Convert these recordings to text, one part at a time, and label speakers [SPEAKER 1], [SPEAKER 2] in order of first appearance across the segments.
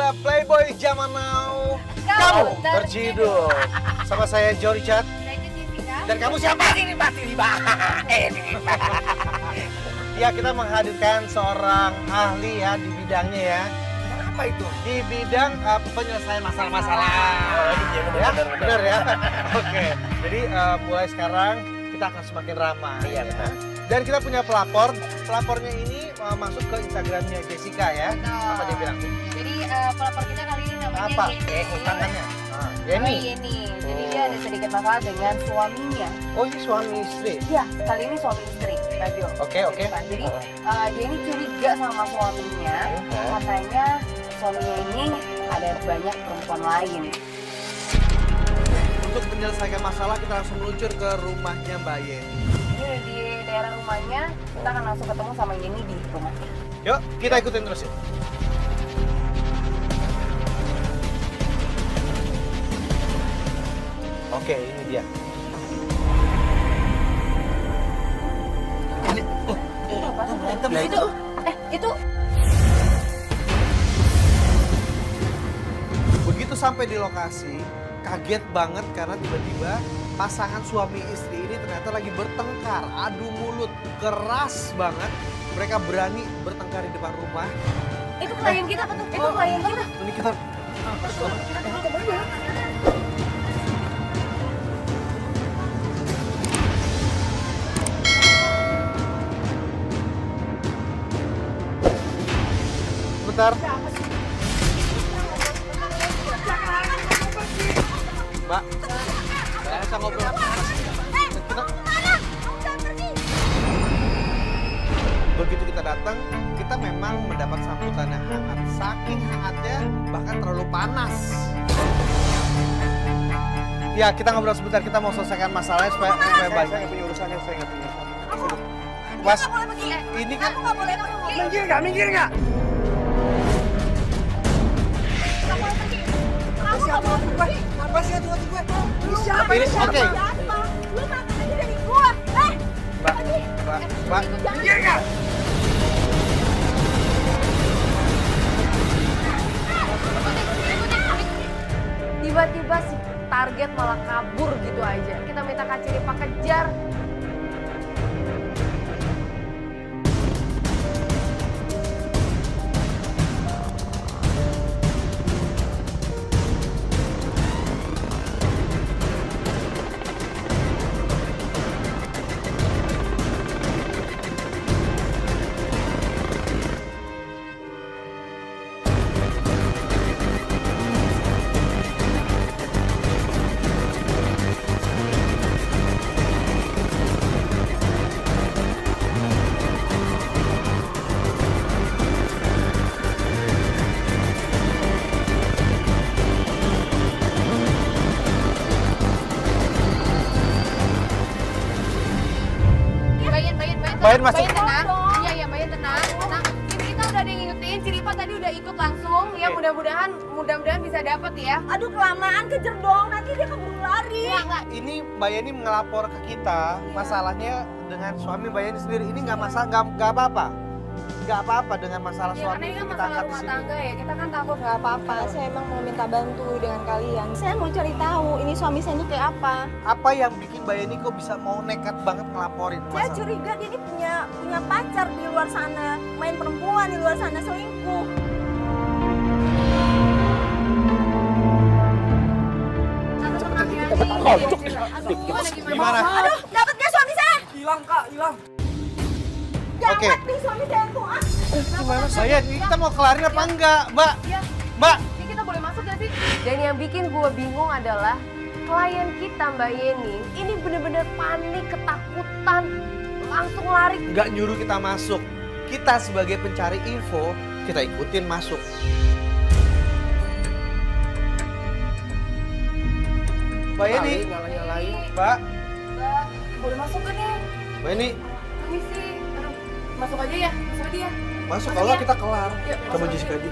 [SPEAKER 1] inilah Playboy zaman now.
[SPEAKER 2] Kamu
[SPEAKER 1] terciduk. Sama saya Joe Richard. Dan kamu siapa?
[SPEAKER 2] Ini pasti
[SPEAKER 1] Ya, kita menghadirkan seorang ahli ya di bidangnya ya.
[SPEAKER 2] apa itu?
[SPEAKER 1] Di bidang penyelesaian masalah-masalah.
[SPEAKER 2] Oh, iya,
[SPEAKER 1] Ya,
[SPEAKER 2] benar.
[SPEAKER 1] benar ya. Oke. Jadi mulai sekarang kita akan semakin ramai.
[SPEAKER 2] Iya, benar.
[SPEAKER 1] Dan kita punya pelapor. Pelapornya ini masuk ke Instagramnya Jessica ya. Apa dia bilang?
[SPEAKER 3] Jadi pelapor kita kali ini namanya
[SPEAKER 1] Apa?
[SPEAKER 3] Yeni.
[SPEAKER 1] Tangannya.
[SPEAKER 3] Namanya
[SPEAKER 1] Yeni.
[SPEAKER 3] Yeni. Jadi dia ada sedikit masalah dengan suaminya.
[SPEAKER 1] Oh, ini suami istri.
[SPEAKER 3] Iya, kali ini suami istri, Radio.
[SPEAKER 1] Oke.
[SPEAKER 3] Jadi dia ini curiga sama suaminya. Katanya suaminya ini ada banyak perempuan lain.
[SPEAKER 1] Untuk menyelesaikan masalah kita langsung meluncur ke rumahnya Mbak Yeni.
[SPEAKER 3] Ini di daerah rumahnya, kita akan langsung ketemu sama Yeni di rumahnya.
[SPEAKER 1] Yuk, kita ikutin terus yuk. Oke, ini dia.
[SPEAKER 3] Nah, itu. Itu.
[SPEAKER 1] Begitu sampai di lokasi, kaget banget karena tiba-tiba pasangan suami istri ini ternyata lagi bertengkar, adu mulut, keras banget. Mereka berani bertengkar di depan rumah.
[SPEAKER 3] Itu klien kita, itu klien kita.
[SPEAKER 1] Ini kita Bentar. Mbak, saya bisa ngobrol. Kita... Begitu kita datang, kita memang mendapat sambutan yang hangat. Saking hangatnya, bahkan terlalu panas. Ya, kita ngobrol sebentar. Kita mau selesaikan masalahnya supaya baik. Saya nggak punya urusannya, saya nggak punya urusan. Mas, ini kan...
[SPEAKER 2] Minggir nggak? Apa sih hati gue? Siapa
[SPEAKER 1] Ini oke.
[SPEAKER 4] Lu makan aja dari gua.
[SPEAKER 1] Mbak.
[SPEAKER 2] Minggir nggak?
[SPEAKER 3] Tiba-tiba si target malah kabur gitu aja. Kita minta Kak Ciripa kejar.
[SPEAKER 1] Bayan masuk.
[SPEAKER 3] Bayan tenang. Iya, Bayan tenang. Ini kita udah ada yang ngikutin. Ciripa tadi udah ikut langsung. Ya mudah-mudahan bisa dapet ya.
[SPEAKER 4] Aduh kelamaan kejar dong, nanti dia keburu lari.
[SPEAKER 3] Enggak.
[SPEAKER 1] Ini Mbak Yeni ngelapor ke kita masalahnya dengan suami Mbak Yeni sendiri. Ini nggak masalah, nggak apa-apa. Nggak apa-apa dengan masalah
[SPEAKER 3] Ya
[SPEAKER 1] suami
[SPEAKER 3] karena ini
[SPEAKER 1] istri
[SPEAKER 3] kan
[SPEAKER 1] kita
[SPEAKER 3] masalah
[SPEAKER 1] angkat di
[SPEAKER 3] rumah
[SPEAKER 1] sini.
[SPEAKER 3] tangga ya. Kita kan takut
[SPEAKER 4] Gak apa-apa, saya emang mau minta bantu dengan kalian. Saya mau cari tahu ini suami saya ini kayak apa.
[SPEAKER 1] Apa yang bikin Mbak Yeni kok bisa mau nekat banget ngelaporin
[SPEAKER 4] Saya
[SPEAKER 1] masalah?
[SPEAKER 4] curiga dia ini punya pacar di luar sana, main perempuan di luar sana, selingkuh.
[SPEAKER 3] tenang ya.
[SPEAKER 1] Gimana?
[SPEAKER 4] Aduh, dapat gak suami saya?
[SPEAKER 2] Hilang kak, hilang.
[SPEAKER 1] Oke.
[SPEAKER 4] Jangan nih suami saya tuh.
[SPEAKER 1] Gimana saya? Kita mau kelarin apa enggak, Mbak?
[SPEAKER 3] Iya.
[SPEAKER 1] Mbak,
[SPEAKER 3] Ini kita boleh masuk gak sih? Dan yang bikin gue bingung adalah klien kita Mbak Yeni ini bener-bener panik, ketakutan, langsung lari.
[SPEAKER 1] nggak nyuruh kita masuk. Kita sebagai pencari info, kita ikutin masuk. Mbak Yeni,
[SPEAKER 2] Nyalain.
[SPEAKER 1] Mbak,
[SPEAKER 3] Mbak, boleh masuk kan nih?
[SPEAKER 1] Mbak Yeni,
[SPEAKER 3] Permisi. Aduh, masuk aja ya, masuk aja ya.
[SPEAKER 1] masuk
[SPEAKER 3] Masuk
[SPEAKER 1] kalau
[SPEAKER 3] ya?
[SPEAKER 1] kita kelar.
[SPEAKER 3] Yuk,
[SPEAKER 1] Sama
[SPEAKER 3] masuk.
[SPEAKER 1] Jessica aja.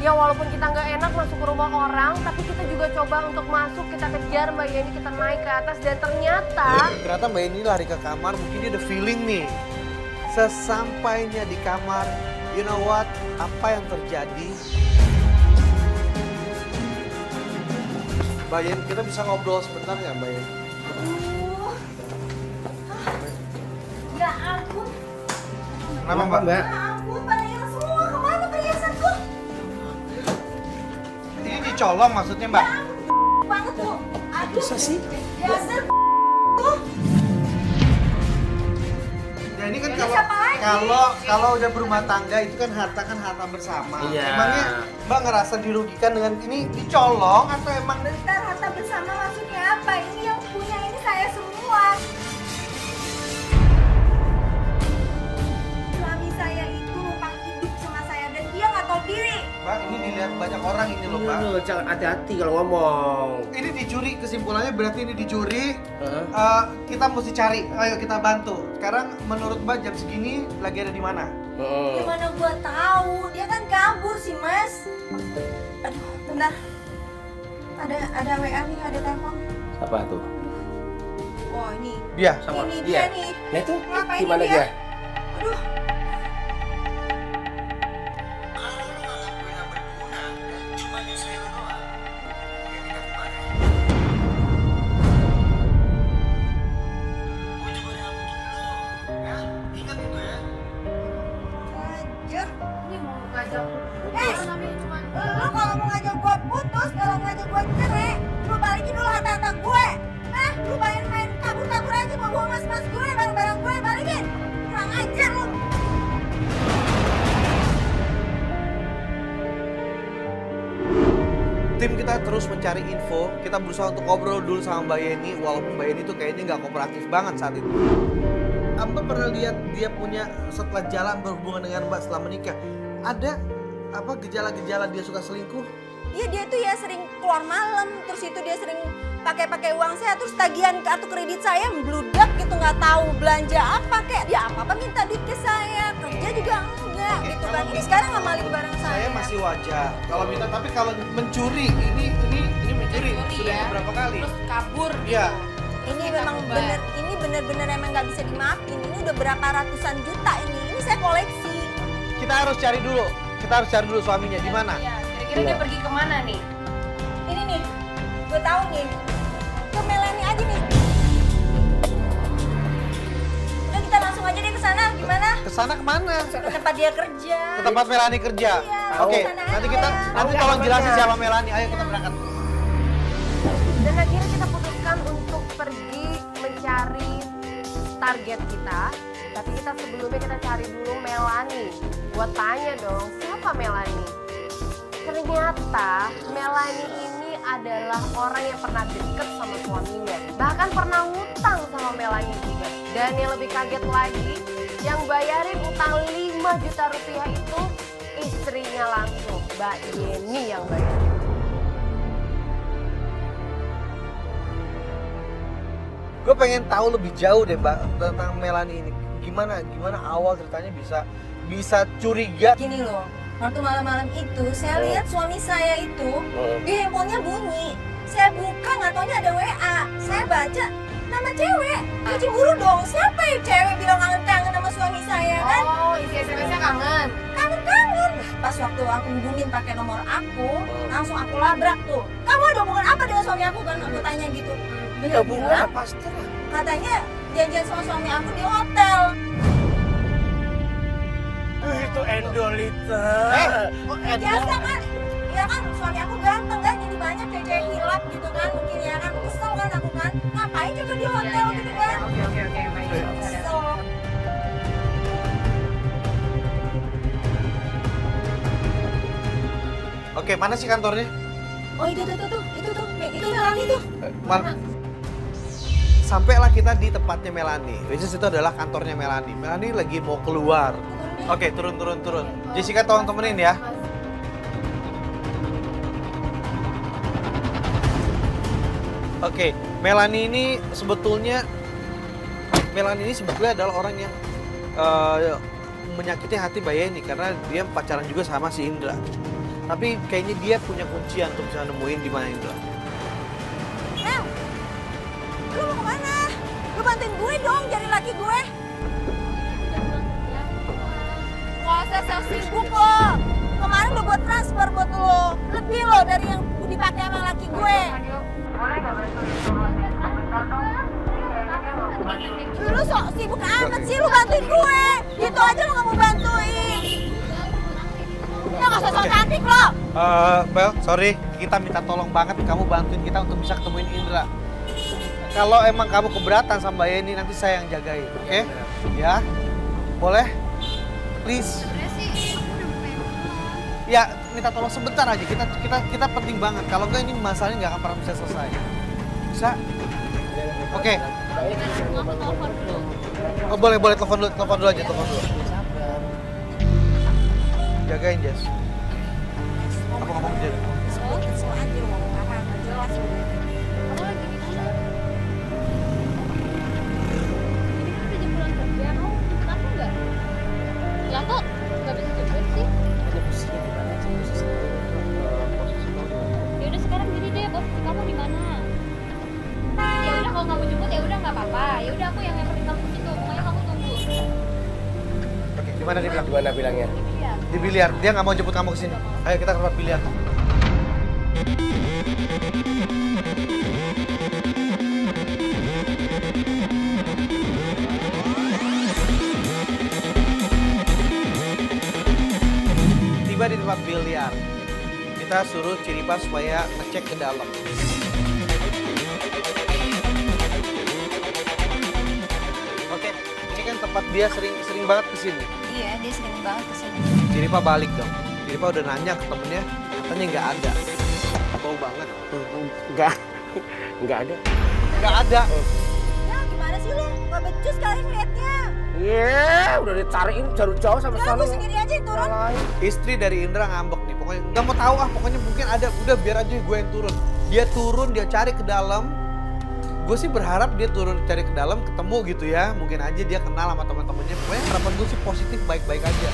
[SPEAKER 3] Ya walaupun kita nggak enak masuk ke rumah orang, tapi kita juga coba untuk masuk, kita kejar Mbak Yeni, kita naik ke atas dan ternyata
[SPEAKER 1] Ternyata Mbak Yeni lari ke kamar, mungkin dia ada feeling nih. Sesampainya di kamar, You know what? Apa yang terjadi? Mbak Yen, kita bisa ngobrol sebentar nggak Mbak Yen?
[SPEAKER 4] Ya ampun,
[SPEAKER 1] Kenapa Mbak?
[SPEAKER 4] ya ampun, pada hilang semua. Kemana perhiasanku?
[SPEAKER 1] Ini dicolong maksudnya Mbak?
[SPEAKER 4] Banget tuh. Aduh,
[SPEAKER 2] Bisa sih?
[SPEAKER 4] dasar tuh.
[SPEAKER 1] Ya ini kan
[SPEAKER 4] Jadi siapa lagi?
[SPEAKER 1] kalau udah berumah tangga itu kan harta bersama.
[SPEAKER 2] Iya.
[SPEAKER 1] Emangnya Mbak ngerasa dirugikan dengan ini dicolong atau emang
[SPEAKER 4] Bentar, harta bersama maksudnya apa? Ini yang punya ini saya semua. Suami saya itu numpang hidup sama saya dan dia nggak tahu diri.
[SPEAKER 1] Mbak ini dilihat banyak orang ini loh Mbak.
[SPEAKER 2] Lu jangan hati-hati kalau ngomong.
[SPEAKER 1] Ini dicuri, kesimpulannya berarti ini dicuri.
[SPEAKER 2] Heeh.
[SPEAKER 1] Kita mesti cari, ayo kita bantu. Sekarang menurut Mbak jam segini lagi ada di mana?
[SPEAKER 4] Gimana gua tahu? Dia kan kabur sih, Mas. Aduh, bentar. Ada WA nih, ada telepon.
[SPEAKER 2] Apa tuh?
[SPEAKER 4] Oh, ini.
[SPEAKER 1] Dia.
[SPEAKER 2] Sama
[SPEAKER 4] Ini
[SPEAKER 2] dia.
[SPEAKER 4] dia nih.
[SPEAKER 2] Nah itu
[SPEAKER 4] Ngapain
[SPEAKER 2] gimana
[SPEAKER 4] dia?
[SPEAKER 2] dia?
[SPEAKER 4] Aduh. Anjir.
[SPEAKER 3] Ini mau ngajak
[SPEAKER 4] Eh,
[SPEAKER 3] namanya cuma
[SPEAKER 4] lu kalau mau ngajak gua putus, kalau ngajak gua cerai, lu balikin dulu harta-harta gue. Hah? Lu main kabur-kabur aja mau bawa mas-mas gue, barang-barang gue, balikin. Kurang ajar lu.
[SPEAKER 1] Tim kita terus mencari info, kita berusaha untuk ngobrol dulu sama Mbak Yeni, walaupun Mbak Yeni tuh kayaknya nggak kooperatif banget saat itu. Mbak pernah lihat dia punya setelah jalan berhubungan dengan Mbak setelah menikah, ada apa gejala-gejala dia suka selingkuh?
[SPEAKER 4] Iya dia tuh ya sering keluar malam, terus itu dia sering pakai uang saya, terus tagihan kartu kredit saya membludak gitu, nggak tahu belanja apa kayak dia apa minta duit ke saya, kerja juga enggak
[SPEAKER 1] Oke,
[SPEAKER 4] gitu
[SPEAKER 1] kalau
[SPEAKER 4] kan. Ini sekarang ngamalin barang saya.
[SPEAKER 1] Saya masih wajar kalau minta, tapi kalau mencuri ini mencuri sudah
[SPEAKER 3] ya.
[SPEAKER 1] beberapa kali.
[SPEAKER 3] terus kabur.
[SPEAKER 1] Iya.
[SPEAKER 4] Ini
[SPEAKER 3] Kita
[SPEAKER 4] memang
[SPEAKER 3] coba.
[SPEAKER 4] ini bener-bener emang nggak bisa dimaafin. Ini udah berapa ratusan juta ini saya koleksi.
[SPEAKER 1] Kita harus cari dulu suaminya di mana.
[SPEAKER 3] Iya, kira-kira dia pergi kemana nih?
[SPEAKER 4] Ini nih, gue tahu nih, ke Melani aja nih. Udah kita langsung aja deh ke sana, gimana?
[SPEAKER 1] Kesana kemana?
[SPEAKER 4] Ke tempat dia kerja.
[SPEAKER 1] Ke tempat Melani kerja.
[SPEAKER 4] Iya,
[SPEAKER 1] Oke,
[SPEAKER 4] kesana
[SPEAKER 1] nanti
[SPEAKER 4] aja.
[SPEAKER 1] nanti tolong jelasin siapa Melani. Ayo kita berangkat.
[SPEAKER 3] Dan akhirnya kita putuskan untuk pergi mencari target kita. Tapi sebelumnya kita cari dulu Melani. Buat tanya dong, siapa Melani? Ternyata Melani ini adalah orang yang pernah deket sama suaminya. Bahkan pernah ngutang sama Melani juga. Dan yang lebih kaget lagi, yang bayarin utang 5 juta rupiah itu istrinya langsung, Mbak Yeni yang bayarin.
[SPEAKER 1] Gue pengen tahu lebih jauh deh Mbak tentang Melani ini. Gimana awal ceritanya bisa curiga?
[SPEAKER 4] Gini loh, waktu malam-malam itu saya lihat suami saya itu di handphonenya bunyi. Saya buka nggak taunya ada WA. Saya baca nama cewek. Saya cemburu dong. Siapa ya cewek bilang kangen sama suami saya kan?
[SPEAKER 3] Oh, isi SMS-nya kangen.
[SPEAKER 4] Kangen. Pas waktu aku hubungin pakai nomor aku, langsung aku labrak tuh. Kamu ada hubungan apa dengan suami aku kan? Aku tanya gitu. Dia bilang,
[SPEAKER 2] pasti lah.
[SPEAKER 4] katanya janjian sama suami aku di hotel.
[SPEAKER 2] Itu Endolita.
[SPEAKER 4] Biasa kan? Ya kan suami aku ganteng kan, jadi banyak cewek hilap gitu kan, mungkin ya kan, kesel kan aku kan, ngapain juga di hotel gitu kan.
[SPEAKER 3] Oke, baik.
[SPEAKER 4] Kesel.
[SPEAKER 1] Oke, mana sih kantornya?
[SPEAKER 4] Oh itu Melani tuh.
[SPEAKER 1] Sampailah kita di tempatnya Melani. Which is itu adalah kantornya Melani. Melani lagi mau keluar. Oke, turun. Jessica tolong temenin ya. Oke, Melani ini sebetulnya adalah orang yang menyakiti hati Mbak Yeni karena dia pacaran juga sama si Indra. Tapi kayaknya dia punya kuncian untuk bisa nemuin di mana Indra.
[SPEAKER 4] Mel, lu mau kemana? Lu bantuin gue dong cari laki gue. Nggak usah sok sibuk lo. Kemarin udah buat transfer buat lo. Lebih lo dari yang dipakai sama laki gue. Lu sok sibuk amat sih lu bantuin gue. Gitu aja lu nggak mau bantuin. Ya nggak usah sok cantik lo.
[SPEAKER 1] Bel, sorry, kita minta tolong banget kamu bantuin kita untuk bisa ketemuin Indra. Kalau emang kamu keberatan sama Mbak Yeni, nanti saya yang jagain, oke? Ya, boleh? Please. Ya, minta tolong sebentar aja. Kita penting banget. Kalau enggak ini masalahnya nggak akan pernah bisa selesai. Bisa? Oke. Oh, boleh telepon dulu aja. Jagain, Jess. Aku ngomong aja.
[SPEAKER 4] So aja lu ngomong apa nggak jelas lu.
[SPEAKER 5] Kamu lagi di mana? Jadi kan udah jam pulang kerja, kamu jemput aku nggak? Ya kok nggak bisa jemput sih?
[SPEAKER 2] Ada posisinya di mana sih? Posisi kamu di mana?
[SPEAKER 5] Ya udah sekarang gini deh, posisi kamu di mana? Ya udah kalau kamu jemput ya udah nggak apa-apa. Ya udah aku yang nyamperin kamu ke situ. Pokoknya kamu tunggu.
[SPEAKER 1] Oke, gimana dia bilang?
[SPEAKER 2] Gimana bilangnya?
[SPEAKER 5] Iya.
[SPEAKER 1] Di biliar. Dia nggak mau jemput kamu ke sini. Ayo kita ke tempat biliar. Tiba di tempat biliar. Kita suruh Ciripa supaya ngecek ke dalam. Oke, ini kan tempat dia sering banget kesini.
[SPEAKER 4] Iya dia sering banget kesini.
[SPEAKER 1] Ciripa balik dong. Ciripa udah nanya ke temennya, katanya nggak ada. Bau banget.
[SPEAKER 2] Enggak ada.
[SPEAKER 1] Nggak ada.
[SPEAKER 4] Ya gimana sih lu? Gak becus kali ngeliatnya.
[SPEAKER 2] Iya, udah dicariin jauh-jauh sampai
[SPEAKER 4] Ya
[SPEAKER 2] sana.
[SPEAKER 4] gue sendiri aja yang turun.
[SPEAKER 1] Istri dari Indra ngambek nih, pokoknya nggak mau tahu pokoknya mungkin ada, udah biar aja gue yang turun. Dia turun, dia cari ke dalam. Gue sih berharap dia turun cari ke dalam, ketemu gitu ya. Mungkin aja dia kenal sama teman-temannya. Pokoknya harapan gue sih positif, baik-baik aja.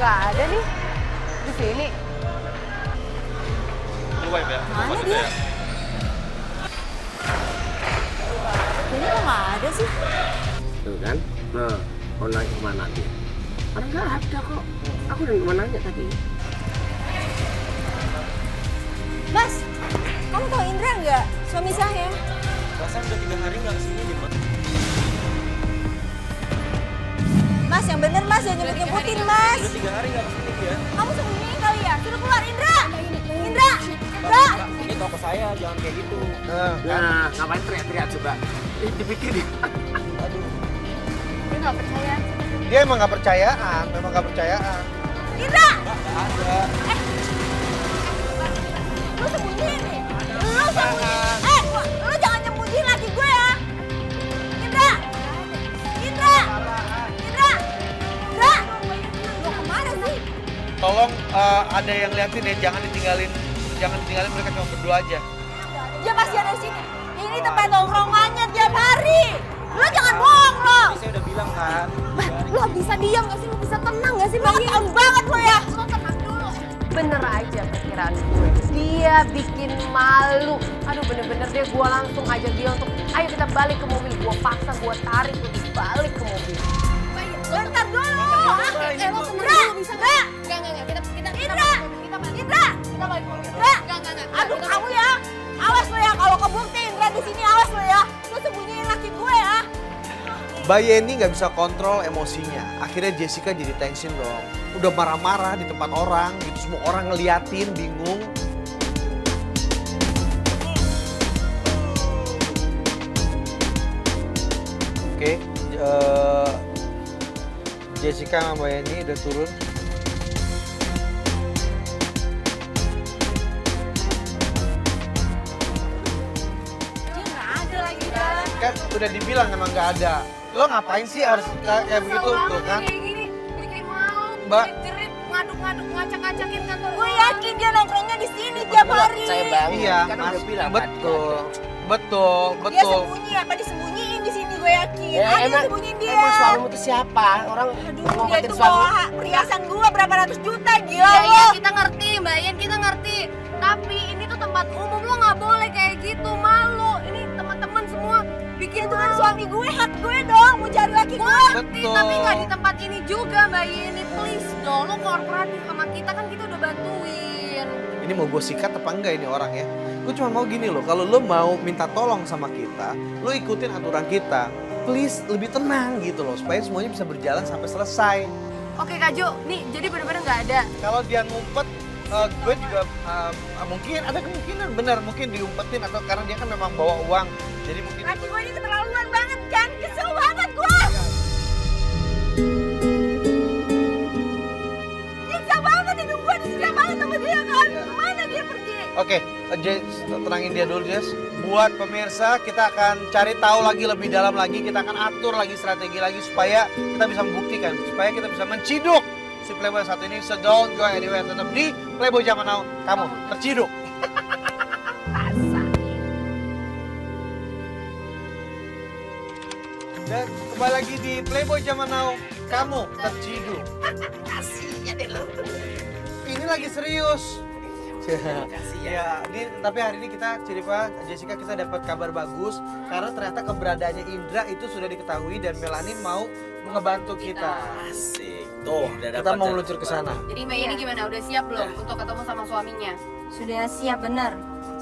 [SPEAKER 3] Nggak ada nih di sini.
[SPEAKER 4] Mana dia? Ini kok nggak ada sih?
[SPEAKER 2] Tuh kan? Nah, mau nanya kemana dia? Orang nggak ada kok. Aku udah kemana nanya tadi.
[SPEAKER 4] Mas, kamu tahu Indra nggak? Suami saya.
[SPEAKER 2] Rasanya udah 3 hari nggak kesini deh, Mbak.
[SPEAKER 4] Mas, yang bener Mas, jangan nyebut-nyebutin Mas.
[SPEAKER 2] Udah 3 hari nggak kesini dia.
[SPEAKER 4] Kamu sembunyiin kali ya? Suruh keluar Indra! Indra! Indra!
[SPEAKER 2] Ini toko saya, jangan kayak gitu.
[SPEAKER 1] Kan?
[SPEAKER 2] Nah, ngapain teriak-teriak coba? Dipikir dia.
[SPEAKER 3] Dia nggak percaya.
[SPEAKER 1] Dia emang nggak percayaan, memang nggak percayaan.
[SPEAKER 4] Indra!
[SPEAKER 1] Ada.
[SPEAKER 4] Lu sembunyiin nih. Lu sembunyiin. Lu jangan nyembunyiin laki gue ya. Indra! Indra! Indra! Indra! Lu kemana sih?
[SPEAKER 1] Tolong ada yang liatin ya, jangan ditinggalin mereka cuma berdua aja.
[SPEAKER 4] Dia pasti ada di sini. Ini tempat nongkrongannya tiap hari. Lu jangan bohong lo.
[SPEAKER 2] Saya udah bilang kan.
[SPEAKER 4] Lo bisa diam gak sih? Lo bisa tenang gak sih? Lo ketahuan banget lo ya. Lo tenang dulu.
[SPEAKER 3] Bener aja perkiraan gue. Dia bikin malu. Aduh bener-bener deh gue langsung ajak dia untuk ayo kita balik ke mobil. Gue paksa, gue tarik untuk balik ke mobil.
[SPEAKER 4] Bentar dulu.
[SPEAKER 5] Lo tenang dulu bisa nggak? Enggak. Kita
[SPEAKER 4] Indra! Indra!
[SPEAKER 5] kita balik mobil.
[SPEAKER 4] Indra!
[SPEAKER 5] Enggak.
[SPEAKER 4] Aduh kamu ya. Awas lo ya. Kalau kebukti Indra di sini awas lo ya. Lo sembunyiin laki gue ya.
[SPEAKER 1] Mbak Yeni nggak bisa kontrol emosinya. Akhirnya Jessica jadi tension dong. Udah marah-marah di tempat orang, gitu semua orang ngeliatin, bingung. Oke, Jessica sama Mbak Yeni udah turun.
[SPEAKER 4] Dia nggak ada lagi kan.
[SPEAKER 1] Kan udah dibilang emang nggak ada. Lo ngapain sih harus kayak begitu tuh kan?
[SPEAKER 3] Kayak gini, bikin mau,
[SPEAKER 1] Mbak.
[SPEAKER 3] jerit, ngaduk-ngaduk, ngacak-ngacakin kantor.
[SPEAKER 4] Gue yakin dia nongkrongnya di sini tiap hari.
[SPEAKER 2] Saya bangun.
[SPEAKER 1] Iya,
[SPEAKER 2] kan
[SPEAKER 1] Mas.
[SPEAKER 2] udah bilang
[SPEAKER 1] Betul.
[SPEAKER 2] tadi
[SPEAKER 1] Betul,
[SPEAKER 4] Dia
[SPEAKER 1] betul.
[SPEAKER 4] sembunyi apa disembunyiin di sini, gue yakin.
[SPEAKER 2] Ya,
[SPEAKER 4] Ada
[SPEAKER 2] emang-
[SPEAKER 4] sembunyiin dia.
[SPEAKER 2] Emang suamimu itu siapa? Orang
[SPEAKER 4] Aduh,
[SPEAKER 2] mau
[SPEAKER 4] dia
[SPEAKER 2] ngatain
[SPEAKER 4] itu
[SPEAKER 2] suami.
[SPEAKER 4] bawa perhiasan gue berapa ratus juta, gila
[SPEAKER 3] Ya,
[SPEAKER 4] lo.
[SPEAKER 3] iya kita ngerti Mbak Yen, kita ngerti. Tapi ini tuh tempat umum, lo nggak boleh kayak gitu, malu. Ini teman-teman semua bikin
[SPEAKER 4] Itu kan suami gue, hak gue dong, mau cari laki gue.
[SPEAKER 1] Betul.
[SPEAKER 3] Tapi nggak di tempat ini juga Mbak Yeni, please dong. Lo kooperatif sama kita, kan kita udah bantuin.
[SPEAKER 1] Ini mau gue sikat apa enggak ini orang ya? Gue cuma mau gini loh, kalau lo mau minta tolong sama kita, lo ikutin aturan kita. Please lebih tenang gitu loh, supaya semuanya bisa berjalan sampai selesai.
[SPEAKER 3] Oke Kak Jo, nih jadi bener-bener nggak ada.
[SPEAKER 1] Kalau dia ngumpet, gue juga mungkin ada kemungkinan benar mungkin diumpetin atau karena dia kan memang bawa uang. Jadi mungkin
[SPEAKER 4] Laki gue ini keterlaluan banget kan, kesel banget gue. Nyiksa banget hidup gue, disiksa banget sama dia kan. Kemana dia pergi?
[SPEAKER 1] Oke, Jess, tenangin dia dulu Jess. Buat pemirsa, kita akan cari tahu lagi lebih dalam lagi. Kita akan atur lagi strategi lagi supaya kita bisa membuktikan, supaya kita bisa menciduk si Playboy satu ini. So don't go anywhere, tetap di Playboy Zaman Now. Kamu terciduk. Dan kembali lagi di Playboy Zaman Now. Kamu terciduk. Ini lagi serius. Ya, tapi hari ini kita Ciripa, Jessica kita dapat kabar bagus karena ternyata keberadaannya Indra itu sudah diketahui dan Melanie mau ngebantu kita.
[SPEAKER 2] Asik. Tuh, udah
[SPEAKER 1] Kita
[SPEAKER 2] dapat
[SPEAKER 1] mau
[SPEAKER 2] ya.
[SPEAKER 1] meluncur ke sana.
[SPEAKER 3] Jadi Mbak Yeni gimana? Udah siap belum untuk ketemu sama suaminya?
[SPEAKER 4] Sudah siap bener.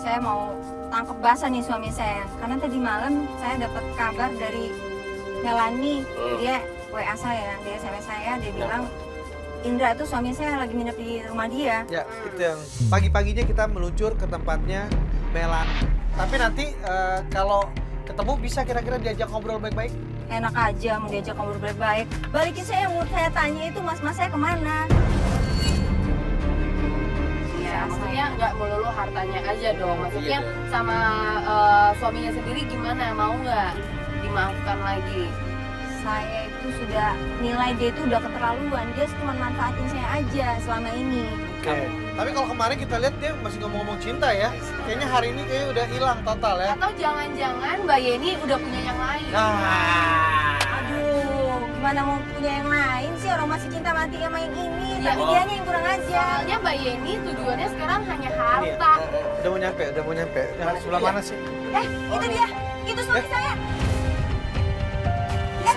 [SPEAKER 4] Saya mau tangkap basah nih suami saya. Karena tadi malam saya dapat kabar dari Melanie. Dia WA saya, dia SMS saya, dia bilang Indra itu suami saya lagi nginep di rumah dia.
[SPEAKER 1] Ya, itu yang pagi-paginya kita meluncur ke tempatnya Melanie. Tapi nanti kalau ketemu bisa kira-kira diajak ngobrol baik-baik.
[SPEAKER 4] Enak aja mau diajak ngobrol baik-baik. Balikin saya yang mau saya tanya itu mas-mas saya kemana?
[SPEAKER 3] Iya, maksudnya nggak melulu hartanya aja dong. Maksudnya
[SPEAKER 2] Iya dong.
[SPEAKER 3] sama suaminya sendiri gimana? Mau nggak dimaafkan lagi?
[SPEAKER 4] Saya itu sudah nilai dia itu udah keterlaluan. Dia cuma manfaatin saya aja selama ini.
[SPEAKER 1] Oke. Tapi kalau kemarin kita lihat dia masih ngomong-ngomong cinta ya. Kayaknya hari ini kayaknya udah hilang total ya.
[SPEAKER 3] Atau jangan-jangan Mbak Yeni udah punya yang lain?
[SPEAKER 1] Nah,
[SPEAKER 4] Aduh, gimana mau punya yang lain sih? Orang masih cinta mati sama yang ini.
[SPEAKER 3] Iya.
[SPEAKER 4] Tapi dianya yang kurang ajar.
[SPEAKER 3] Soalnya Mbak Yeni tujuannya sekarang hanya
[SPEAKER 1] ini ya.
[SPEAKER 3] harta.
[SPEAKER 1] Udah mau nyampe, udah mau nyampe. Nah, sebelah mana sih?
[SPEAKER 4] Itu dia. Itu suami saya.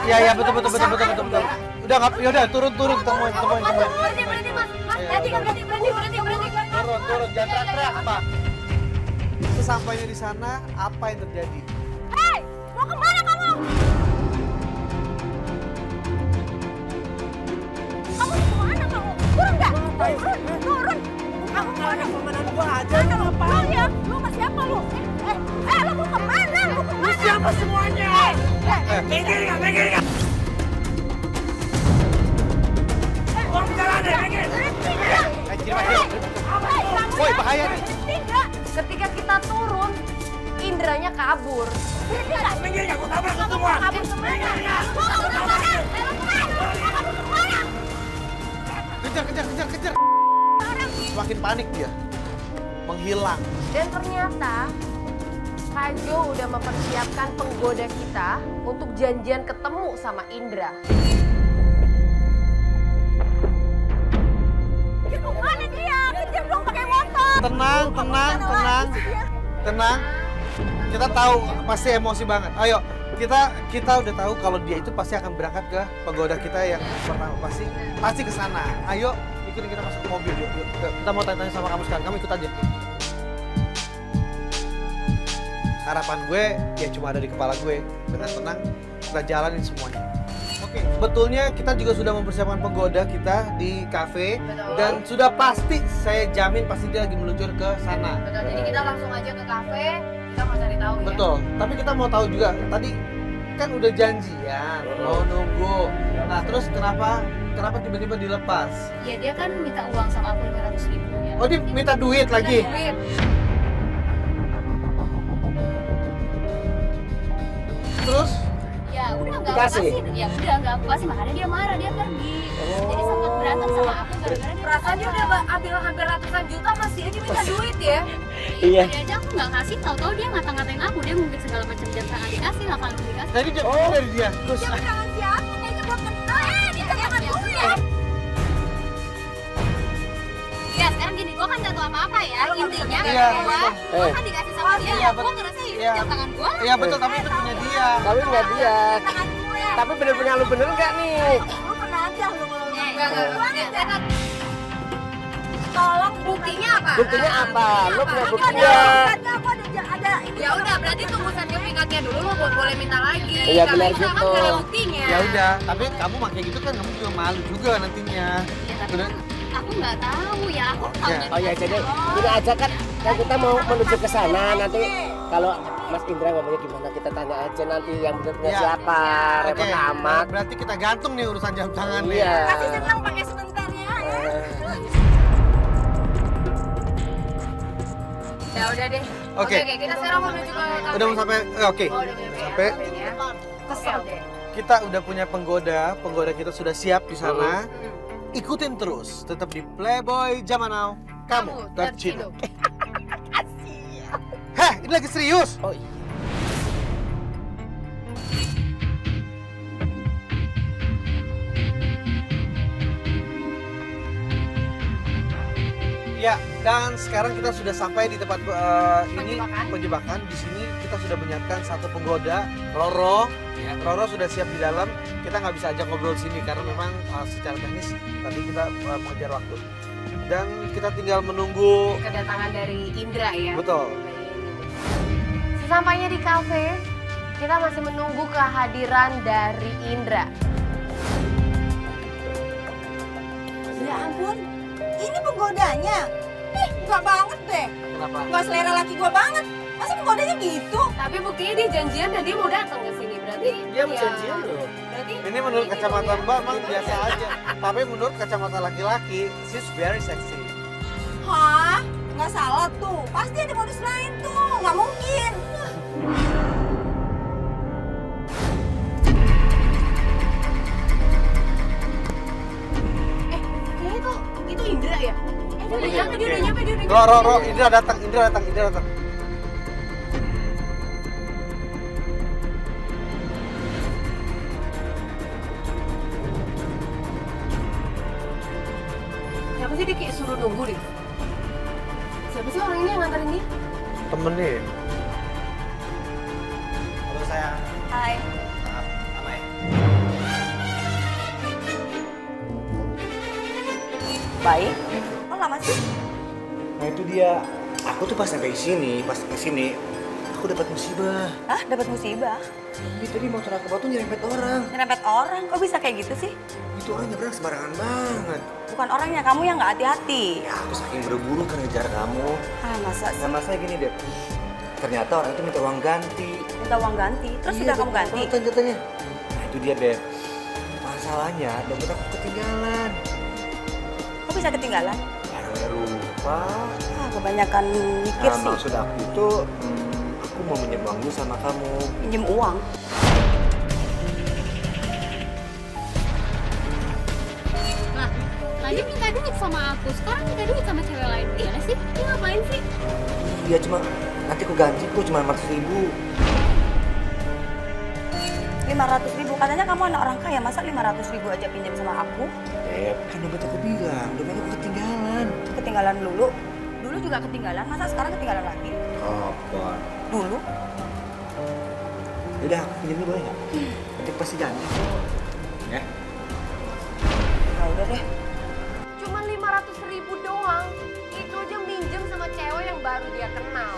[SPEAKER 1] Iya betul. Udah nggak, ya udah turun temuin.
[SPEAKER 3] Berhenti mas, berhenti.
[SPEAKER 1] Turun, jangan teriak-teriak Pak. Sesampainya di sana, apa yang terjadi?
[SPEAKER 4] Hei, mau kemana kamu? Kamu mau kemana kamu? Turun nggak? Turun. Kamu kemana?
[SPEAKER 1] Pemenang gua aja.
[SPEAKER 4] Mana lu? Lu ya? Lu sama siapa lu? Lu mau kemana? Lu kemana?
[SPEAKER 2] Siapa semuanya? Minggir nggak? Uang bicara deh, minggir.
[SPEAKER 1] Woi, bahaya nih.
[SPEAKER 3] Ketika kita turun, indranya kabur.
[SPEAKER 2] Minggir nggak? Aku tabrak lu semua.
[SPEAKER 4] Kabur kemana? Lu mau kemana?
[SPEAKER 1] Kejar. Semakin panik dia. Menghilang.
[SPEAKER 3] Dan ternyata Kajo udah mempersiapkan penggoda kita untuk janjian ketemu sama Indra.
[SPEAKER 4] Kemana dia? Kejar dong pakai motor.
[SPEAKER 1] Tenang. Kita tahu pasti emosi banget. Ayo, kita udah tahu kalau dia itu pasti akan berangkat ke penggoda kita yang pertama pasti ke sana. Ayo, ikutin kita masuk ke mobil yuk. Kita mau tanya-tanya sama kamu sekarang. Kamu ikut aja. Harapan gue ya cuma ada di kepala gue. Dengan tenang kita jalanin semuanya. Oke, sebetulnya kita juga sudah mempersiapkan penggoda kita di kafe.
[SPEAKER 3] Betul.
[SPEAKER 1] Dan sudah pasti, saya jamin pasti dia lagi meluncur ke sana.
[SPEAKER 3] Betul, jadi kita langsung aja ke kafe, kita mau cari tahu ya.
[SPEAKER 1] Betul, tapi kita mau tahu juga, tadi kan udah janjian, mau nunggu. Nah terus kenapa tiba-tiba dilepas?
[SPEAKER 5] Ya dia kan minta uang sama aku 500.000 ya.
[SPEAKER 1] Oh dia minta duit lagi?
[SPEAKER 3] Duit.
[SPEAKER 1] Terus?
[SPEAKER 5] Ya udah nggak aku
[SPEAKER 2] Dikasih?
[SPEAKER 5] kasih. Ya udah nggak aku kasih, makanya dia marah, dia pergi. Jadi sempat berantem sama aku gara-gara dia
[SPEAKER 4] Perasaan dia udah ambil hampir ratusan juta masih aja minta duit ya.
[SPEAKER 2] Iya.
[SPEAKER 5] Tadi aja aku nggak kasih, tahu-tahu dia ngata-ngatain aku, dia mungkin segala macam jam tangan dikasih lah kalau dikasih.
[SPEAKER 1] Tadi dia dari dia. Terus
[SPEAKER 4] Jam tangan siapa? Kayaknya gua kenal. Dia tangan gue.
[SPEAKER 5] Iya, sekarang gini, gua kan nggak tahu apa-apa ya. Intinya
[SPEAKER 1] Iya,
[SPEAKER 5] gua kan dikasih sama dia,
[SPEAKER 1] Iya,
[SPEAKER 5] gua ngerasa itu
[SPEAKER 1] iya.
[SPEAKER 5] jam tangan gua.
[SPEAKER 1] Iya betul, tapi itu punya dia.
[SPEAKER 2] Tapi nggak dia.
[SPEAKER 4] Tangan gue.
[SPEAKER 2] Tapi bener-bener lu bener nggak nih?
[SPEAKER 4] Lu pernah aja lu kalau
[SPEAKER 5] Enggak.
[SPEAKER 4] tolong
[SPEAKER 5] Buktinya apa?
[SPEAKER 2] Buktinya apa? Lu punya
[SPEAKER 4] Ada,
[SPEAKER 2] buktinya?
[SPEAKER 4] aku ada ini.
[SPEAKER 5] Ya udah, berarti tunggu sertifikatnya dulu, lo boleh minta lagi.
[SPEAKER 2] Iya,
[SPEAKER 5] Karena
[SPEAKER 2] benar
[SPEAKER 5] itu kan
[SPEAKER 2] gitu.
[SPEAKER 5] nggak ada buktinya.
[SPEAKER 1] Ya udah, tapi kamu pakai gitu kan kamu juga malu juga nantinya.
[SPEAKER 5] Ya, tapi
[SPEAKER 1] Udah.
[SPEAKER 5] kan aku nggak tahu ya, aku tahu
[SPEAKER 1] Ya.
[SPEAKER 2] Oh ya, jadi ini aja kan kita mau menuju ke sana nanti kalau Mas Indra ngomongnya gimana kita tanya aja nanti yang benar-benar
[SPEAKER 1] Iya.
[SPEAKER 2] siapa, repot amat.
[SPEAKER 1] Berarti kita gantung nih urusan jam tangan nih.
[SPEAKER 2] Iya.
[SPEAKER 4] Kasih senang pakai sebentar ya.
[SPEAKER 3] Ya udah deh.
[SPEAKER 1] Oke.
[SPEAKER 3] Kita sekarang mau menuju ke kafe.
[SPEAKER 1] Udah mau sampai oke.
[SPEAKER 3] Oh, udah mau
[SPEAKER 1] Sampai.
[SPEAKER 3] Kesel deh.
[SPEAKER 1] Kita udah punya penggoda kita sudah siap di sana. Ikutin terus, tetap di Playboy Zaman Now. Kamu terciduk. Heh, ini lagi serius.
[SPEAKER 2] Oh iya.
[SPEAKER 1] Ya, dan sekarang kita sudah sampai di tempat ini
[SPEAKER 3] Penjebakan.
[SPEAKER 1] penjebakan. Di sini kita sudah menyiapkan satu penggoda, Roro. Roro sudah siap di dalam. Kita nggak bisa ajak ngobrol sini karena memang secara teknis tadi kita mengejar waktu. Dan kita tinggal menunggu.
[SPEAKER 3] Kedatangan dari Indra ya.
[SPEAKER 1] Betul.
[SPEAKER 3] Sesampainya di kafe, kita masih menunggu kehadiran dari Indra.
[SPEAKER 4] Ya ampun, ini penggodanya. Enggak banget deh.
[SPEAKER 1] Kenapa?
[SPEAKER 4] Enggak selera laki gua banget. Masa penggodanya gitu?
[SPEAKER 3] Tapi buktinya dia janjian dan dia mau datang ke sini. Berarti
[SPEAKER 2] Dia berjanjian loh.
[SPEAKER 3] Berarti
[SPEAKER 1] Ini menurut kacamata Mbak memang biasa aja. Tapi menurut kacamata laki-laki, she's very sexy.
[SPEAKER 4] Hah? Enggak salah tuh. Pasti ada modus lain tuh. Enggak mungkin.
[SPEAKER 3] kayaknya itu Indra ya. Dia udah nyampe, dia udah nyampe, dia udah nyampe.
[SPEAKER 1] Roro, Indra datang.
[SPEAKER 3] Siapa sih dia kayak suruh nunggu deh? Siapa sih orang ini yang nganterin dia?
[SPEAKER 1] Temennya. Halo sayang.
[SPEAKER 4] Hai.
[SPEAKER 1] Apa ya?
[SPEAKER 4] Baik. Oh lama sih?
[SPEAKER 6] Nah itu dia, aku tuh pas sampai sini, aku dapat musibah.
[SPEAKER 4] Hah? Dapat musibah?
[SPEAKER 6] Ini tadi motor aku tuh nyerempet orang.
[SPEAKER 4] Nyerempet orang? Kok bisa kayak gitu sih?
[SPEAKER 6] Itu orang nyebrang sembarangan banget.
[SPEAKER 4] Bukan orangnya, kamu yang nggak hati-hati.
[SPEAKER 6] Ya aku saking buru-buru kan ngejar kamu.
[SPEAKER 4] Ah masa sih?
[SPEAKER 6] Nah masalah gini deh, ternyata orang itu minta uang ganti.
[SPEAKER 4] Minta uang ganti? Terus sudah kamu ganti?
[SPEAKER 6] Katanya. Nah itu dia Beb. Masalahnya dompet aku ketinggalan.
[SPEAKER 4] Kok bisa ketinggalan?
[SPEAKER 6] Ya namanya lupa.
[SPEAKER 4] Ah kebanyakan mikir
[SPEAKER 6] Nah
[SPEAKER 4] sih.
[SPEAKER 6] maksud aku itu, aku mau minjem uang dulu sama kamu.
[SPEAKER 4] Pinjem uang.
[SPEAKER 5] Lah, tadi minta duit sama aku, sekarang minta duit sama cewek lain. Gimana sih? Dia ngapain sih?
[SPEAKER 6] Iya cuma, nanti aku ganti kok cuma 400.000.
[SPEAKER 4] 500.000, katanya kamu anak orang kaya, masa 500.000 aja pinjam sama aku?
[SPEAKER 6] Kan dompet aku bilang, dompet aku ketinggalan.
[SPEAKER 4] Ketinggalan dulu? Dulu juga ketinggalan, masa sekarang ketinggalan lagi?
[SPEAKER 6] Apa?
[SPEAKER 4] Dulu?
[SPEAKER 6] Udah, aku pinjam dulu boleh nggak? Nanti pasti ganti. Ya?
[SPEAKER 4] Ya udah deh.
[SPEAKER 3] Cuma 500.000 doang. Itu aja minjem sama cewek yang baru dia kenal.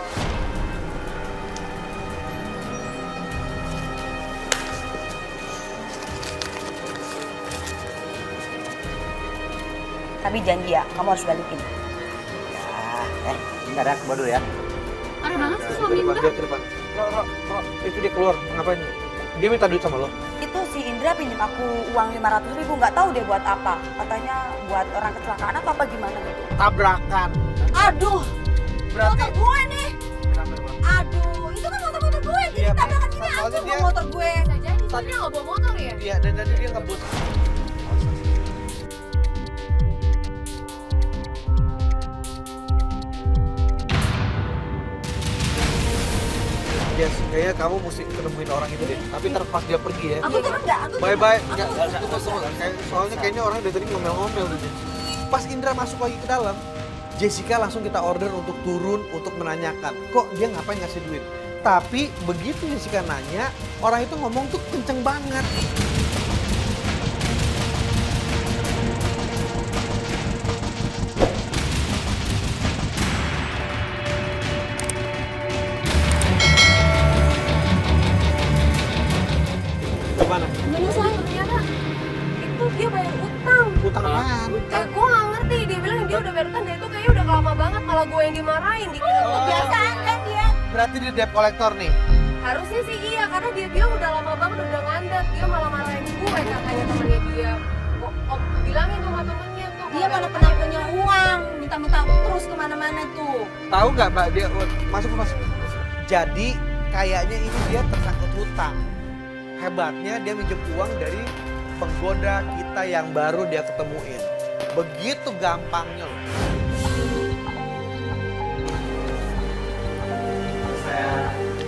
[SPEAKER 4] Tapi janji ya, kamu harus balikin.
[SPEAKER 6] Ya, bentar ya, aku bawa dulu ya.
[SPEAKER 5] Parah banget sih suami
[SPEAKER 1] Depan,
[SPEAKER 5] Indra.
[SPEAKER 1] dia ke depan. Roro, itu dia keluar. Ngapain? Dia minta duit sama lo.
[SPEAKER 4] Itu si Indra pinjam aku uang 500.000, nggak tahu deh buat apa. Katanya buat orang kecelakaan atau apa gimana gitu.
[SPEAKER 1] Tabrakan.
[SPEAKER 4] Aduh,
[SPEAKER 1] Berarti
[SPEAKER 4] motor gue nih.
[SPEAKER 1] kenapa, Bang?
[SPEAKER 4] Aduh, itu kan motor gue. Jadi
[SPEAKER 1] Iya,
[SPEAKER 4] tabrakan ini
[SPEAKER 1] soalnya
[SPEAKER 4] hancur
[SPEAKER 1] dia-
[SPEAKER 4] motor gue.
[SPEAKER 3] Bisa jadi soalnya nggak bawa motor ya.
[SPEAKER 1] Iya, dan tadi dia ngebut. Yes, kayaknya kamu mesti ketemuin orang itu deh. Tapi ntar pas dia pergi ya.
[SPEAKER 4] Aku turun nggak? Aku
[SPEAKER 1] Bye bye. Enggak usah. Soalnya kayaknya orang dari tadi ngomel-ngomel tuh. Pas Indra masuk lagi ke dalam, Jessica langsung kita order untuk turun untuk menanyakan, kok dia ngapain ngasih duit. Tapi begitu Jessica nanya, orang itu ngomong tuh kenceng banget. Gimana?
[SPEAKER 3] Gimana sayang? Ternyata itu dia bayar utang.
[SPEAKER 1] Utang apaan?
[SPEAKER 3] Gue gak ngerti, dia bilang dia udah bayar utang, dia itu kayaknya udah lama banget, malah gue yang dimarahin. Dikira kebiasaan kan dia.
[SPEAKER 1] Berarti dia debt collector nih.
[SPEAKER 3] Harusnya sih iya, karena dia bilang udah lama banget, udah ngandat. Dia malah marahin gue katanya temennya dia. Oh, bilangin sama temennya tuh.
[SPEAKER 4] Dia mana pernah punya uang, minta-minta terus kemana-mana tuh.
[SPEAKER 1] Tahu nggak Mbak, dia masuk. Jadi kayaknya ini dia tersangkut hutang. Hebatnya dia minjem uang dari penggoda kita yang baru dia ketemuin. Begitu gampangnya loh.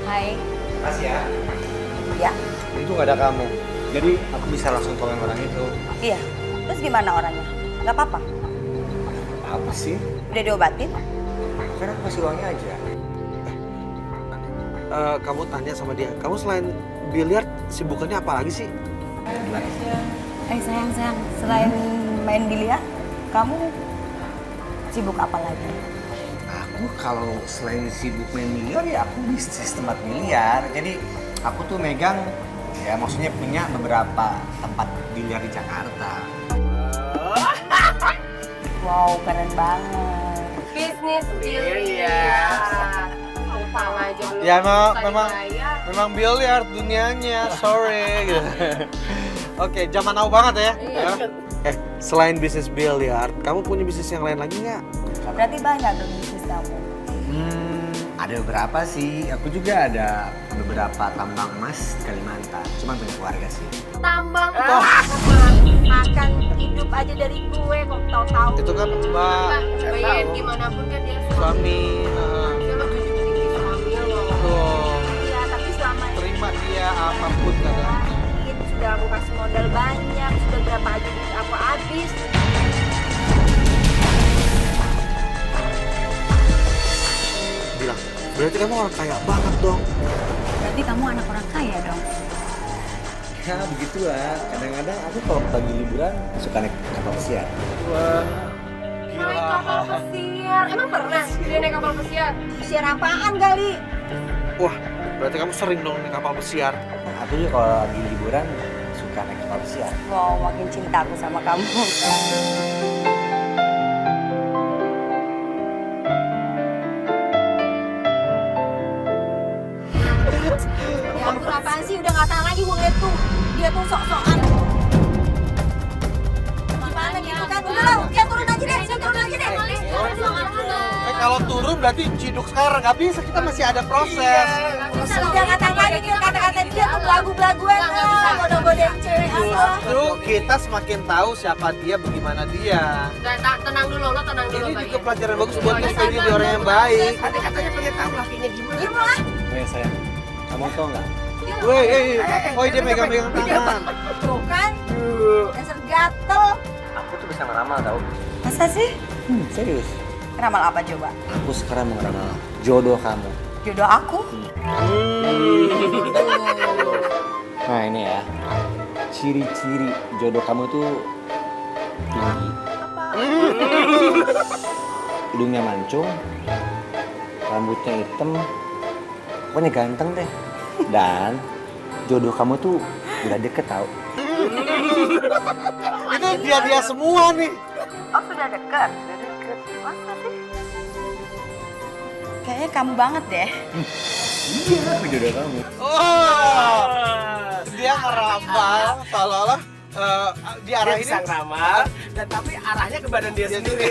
[SPEAKER 4] Hai.
[SPEAKER 6] Makasih ya.
[SPEAKER 4] Ya.
[SPEAKER 6] Itu nggak ada kamu. Jadi aku bisa langsung tolong orang itu.
[SPEAKER 4] Iya. Terus gimana orangnya? Gak apa-apa?
[SPEAKER 6] Apa sih?
[SPEAKER 4] Udah diobatin?
[SPEAKER 6] Karena aku kasih uangnya aja.
[SPEAKER 1] Kamu tanya sama dia, kamu selain biliar sibukannya apa lagi sih?
[SPEAKER 4] Sayang, selain main biliar, kamu sibuk apa lagi?
[SPEAKER 6] Aku kalau selain sibuk main miliar ya aku bisnis tempat miliar. Jadi aku tuh megang ya maksudnya punya beberapa tempat biliar di Jakarta.
[SPEAKER 4] Wow, keren banget.
[SPEAKER 3] Bisnis biliar. Utang aja belum
[SPEAKER 1] Ya
[SPEAKER 3] bisa
[SPEAKER 1] memang
[SPEAKER 3] dibayar.
[SPEAKER 1] memang biliar dunianya, sorry gitu. Oke, zaman now banget ya. Selain bisnis biliar, kamu punya bisnis yang lain lagi nggak?
[SPEAKER 4] Berarti banyak dong bisnis kamu.
[SPEAKER 6] Ada beberapa sih. Aku juga ada beberapa tambang emas di Kalimantan. Cuma punya keluarga sih.
[SPEAKER 3] Tambang
[SPEAKER 4] Makan hidup aja dari gue kok tahu-tahu.
[SPEAKER 1] Itu kan Mbak,
[SPEAKER 3] bayar gimana pun kan dia
[SPEAKER 1] suami.
[SPEAKER 3] Dia lo jujur tinggi suaminya loh.
[SPEAKER 1] Tuh,
[SPEAKER 4] Iya, tapi selama
[SPEAKER 1] terima dia apapun keadaannya.
[SPEAKER 4] ini sudah aku kasih modal banyak, sudah berapa aja duit aku habis.
[SPEAKER 1] Bilang, berarti kamu orang kaya banget dong.
[SPEAKER 4] Berarti kamu anak orang kaya dong.
[SPEAKER 6] Ya begitulah. Kadang-kadang aku kalau lagi liburan suka naik kapal pesiar.
[SPEAKER 1] Wah,
[SPEAKER 3] Naik kapal pesiar. Emang pernah dia naik kapal pesiar?
[SPEAKER 4] Pesiar apaan kali?
[SPEAKER 1] Wah, berarti kamu sering dong naik kapal pesiar.
[SPEAKER 6] Aku juga kalau lagi liburan suka naik kapal pesiar.
[SPEAKER 4] Wow, makin cinta aku sama kamu. Ya ampun, apaan sih? Udah gak tahan lagi gue ngeliat tuh. Dia tuh sok-sokan. Gimana gitu kan? Udah lah, dia turun aja deh. Saya turun aja deh.
[SPEAKER 1] Kalau turun berarti ciduk sekarang, nggak bisa, kita masih ada proses.
[SPEAKER 4] Udah gak tahan lagi dia kata-kata dia tuh belagu-belaguan. Bodoh-bodohin cewek apa.
[SPEAKER 1] Justru kita semakin tahu siapa dia, bagaimana dia.
[SPEAKER 3] Tenang dulu, lo tenang dulu.
[SPEAKER 1] Ini
[SPEAKER 3] Bang,
[SPEAKER 1] juga
[SPEAKER 3] ya.
[SPEAKER 1] pelajaran bagus buat kita jadi orang yang baik.
[SPEAKER 2] Katanya pengen tahu lakinya gimana.
[SPEAKER 6] Oh ya sayang, kamu tau nggak?
[SPEAKER 1] Woi, dia megang-megang tangan.
[SPEAKER 4] Tuh kan? Dasar gatel.
[SPEAKER 6] Aku tuh bisa ngeramal tau.
[SPEAKER 4] Masa sih?
[SPEAKER 6] Serius.
[SPEAKER 4] Ramal apa coba?
[SPEAKER 6] Aku sekarang mau ngeramal jodoh kamu.
[SPEAKER 4] Jodoh aku?
[SPEAKER 6] Nah ini ya, ciri-ciri jodoh kamu tuh tinggi. Hidungnya mancung, rambutnya hitam, pokoknya ganteng deh. Dan jodoh kamu tuh udah deket tau.
[SPEAKER 1] Itu dia semua nih.
[SPEAKER 4] Oh sudah dekat? Sudah dekat. Masa sih? Kayaknya kamu banget deh.
[SPEAKER 6] Iya, jodoh kamu.
[SPEAKER 1] Oh, dia ngeramal, seolah-olah
[SPEAKER 2] Dia
[SPEAKER 1] diarahin.
[SPEAKER 2] bisa ngeramal, dan tapi arahnya ke badan dia sendiri.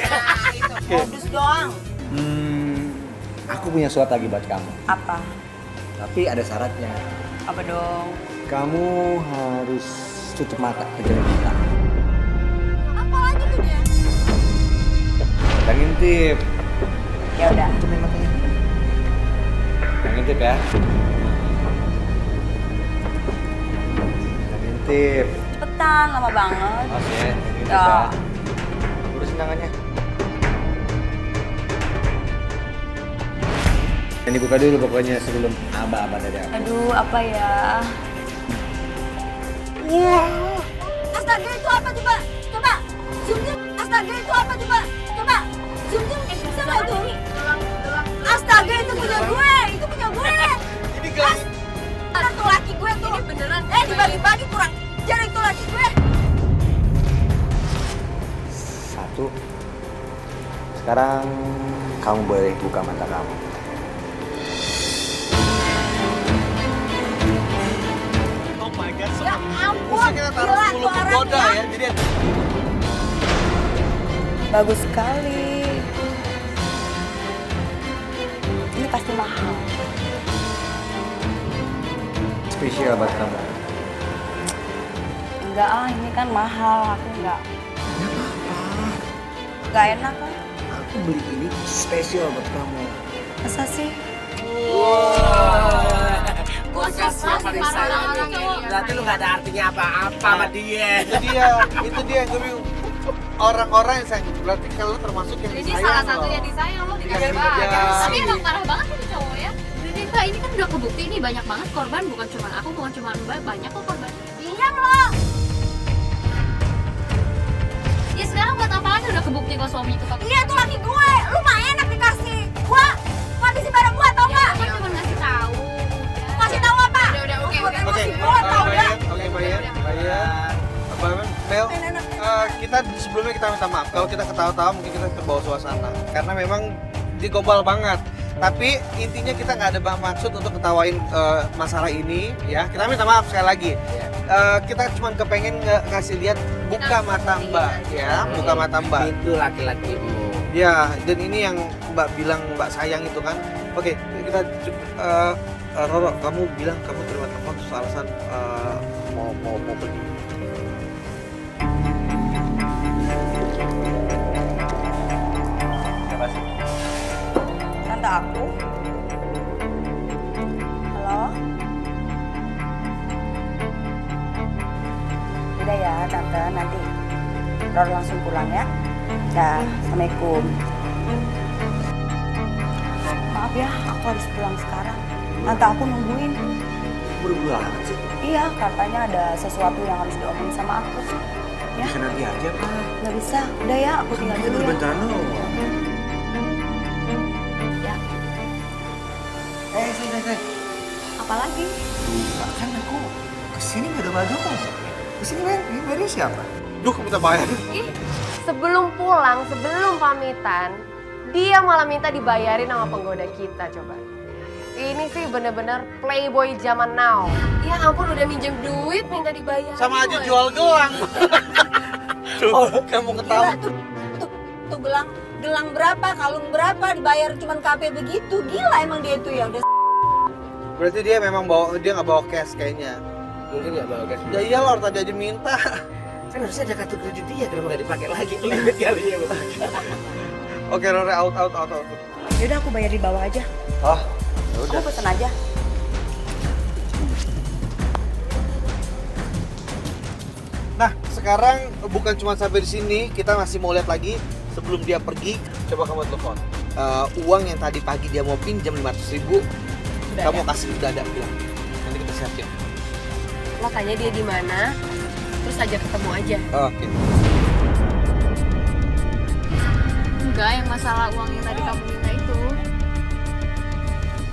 [SPEAKER 4] Modus doang.
[SPEAKER 6] Aku punya surat lagi buat kamu.
[SPEAKER 4] Apa?
[SPEAKER 6] Tapi ada syaratnya.
[SPEAKER 4] Apa dong?
[SPEAKER 6] Kamu harus tutup mata, pejamkan mata.
[SPEAKER 4] Apa lagi tuh dia?
[SPEAKER 6] Dan ngintip.
[SPEAKER 4] Ya udah.
[SPEAKER 6] Pejamkan matanya. Dan ngintip ya. titip.
[SPEAKER 4] Cepetan, lama banget.
[SPEAKER 6] Mas ya, ini
[SPEAKER 4] Ya.
[SPEAKER 6] bisa. Urusin tangannya. Yang dibuka dulu pokoknya sebelum aba-aba dada.
[SPEAKER 4] Aduh, apa ya?
[SPEAKER 1] Wah,
[SPEAKER 4] Astaga, itu apa coba? Coba, zoom zoom. Astaga, itu apa coba? Coba, zoom zoom. Bisa nggak itu? Astaga, itu punya gue. Itu punya gue.
[SPEAKER 1] ini gelas.
[SPEAKER 4] Ada tuh laki gue tuh. Ini beneran. Dibagi-bagi kurang. Jangan itu laki gue.
[SPEAKER 6] Satu. Sekarang kamu boleh buka mata kamu.
[SPEAKER 1] Oh my god,
[SPEAKER 4] Ya ampun.
[SPEAKER 1] Bisa kita taruh
[SPEAKER 4] Gila
[SPEAKER 1] 10
[SPEAKER 4] tuh
[SPEAKER 1] penggoda
[SPEAKER 4] orangnya.
[SPEAKER 1] ya. Jadi
[SPEAKER 4] Bagus sekali. Ini pasti mahal.
[SPEAKER 6] Spesial buat kamu.
[SPEAKER 4] Enggak ini kan mahal. Aku enggak. Enggak enak kan?
[SPEAKER 6] Aku beli ini spesial buat kamu.
[SPEAKER 4] Masa sih?
[SPEAKER 2] Khususnya paling sayang. Berarti lu gak ada artinya apa-apa sama dia.
[SPEAKER 1] itu dia yang gue bingung. Orang-orang yang sayang, berarti kalau termasuk yang
[SPEAKER 3] Ini
[SPEAKER 1] disayang
[SPEAKER 3] salah
[SPEAKER 1] loh.
[SPEAKER 3] satu yang disayang lo
[SPEAKER 1] Dikasih
[SPEAKER 3] dikasih banget.
[SPEAKER 1] kerjaan.
[SPEAKER 5] Tapi emang parah banget ini cowok ya. Jadi Mbak, ini kan udah kebukti nih banyak banget korban, bukan cuma aku, bukan cuma Mbak, banyak kok korban.
[SPEAKER 4] Diam lo.
[SPEAKER 5] Ya sekarang buat apaan udah kebukti kalau suami itu pakai.
[SPEAKER 4] Iya tuh laki gue. Lu mah enak dikasih. Gua ngabisin barang gua tau nggak?
[SPEAKER 5] Aku cuma ngasih tahu.
[SPEAKER 4] Masih tahu apa?
[SPEAKER 5] Udah, oke.
[SPEAKER 1] Oke,
[SPEAKER 4] Gua tau nggak?
[SPEAKER 1] bayar. Mel, kita sebelumnya kita minta maaf kalau kita ketawa-tawa mungkin kita terbawa suasana karena memang digobal banget. Tapi intinya kita nggak ada maksud untuk ketawain masalah ini ya. Kita minta maaf sekali lagi. Kita cuma kepengen ngasih lihat buka mata Mbak ya, buka mata Mbak.
[SPEAKER 2] Itu laki-lakimu.
[SPEAKER 1] Ya, dan ini yang Mbak bilang Mbak sayang itu kan. Oke, kita Roro, kamu bilang kamu terima telepon terus alasan mau pergi.
[SPEAKER 6] Siapa sih?
[SPEAKER 4] Tante aku. Halo. Udah ya tante, nanti Roro langsung pulang ya. Dah, assalamualaikum. Maaf ya, aku harus pulang sekarang. Tante aku nungguin.
[SPEAKER 6] Buru-buru amat sih.
[SPEAKER 4] Iya, katanya ada sesuatu yang harus diomongin sama aku. Ya,
[SPEAKER 6] Bisa nanti aja.
[SPEAKER 4] nggak bisa. Udah ya, aku tinggal dulu ya.
[SPEAKER 6] Bentar lo.
[SPEAKER 4] Ya.
[SPEAKER 6] Sini.
[SPEAKER 5] Apalagi?
[SPEAKER 6] Kan aku kesini gak ada baju kok. Kesini kan, ini baju siapa?
[SPEAKER 1] Duh, minta bayar.
[SPEAKER 3] Sebelum pulang, sebelum pamitan, dia malah minta dibayarin sama penggoda kita coba. Ini sih bener-bener playboy zaman now. Ya ampun udah minjem duit minta dibayar.
[SPEAKER 1] Sama aja jual gelang. Tuh, kamu ketawa.
[SPEAKER 4] Tuh gelang berapa, kalung berapa, dibayar cuman KP begitu. Gila emang dia itu ya udah.
[SPEAKER 1] Berarti dia memang dia nggak bawa cash kayaknya.
[SPEAKER 2] Mungkin gak bawa gas.
[SPEAKER 1] Ya iyalah, tadi aja minta.
[SPEAKER 2] Kan harusnya ada kartu kredit dia, kenapa gak dipakai lagi? Limit kali ya.
[SPEAKER 1] Oke, Rore, out.
[SPEAKER 4] Yaudah aku bayar di bawah aja.
[SPEAKER 1] Oh,
[SPEAKER 4] Aku pesen aja.
[SPEAKER 1] nah sekarang bukan cuma sampai di sini, kita masih mau lihat lagi sebelum dia pergi. Coba kamu telepon. Uang yang tadi pagi dia mau pinjam 500.000, kamu kasih udah ada bilang. Nanti kita siapin.
[SPEAKER 3] Lo tanya dia di mana, terus ajak ketemu aja.
[SPEAKER 1] Oke.
[SPEAKER 5] Enggak, yang masalah uang yang tadi kamu minta itu.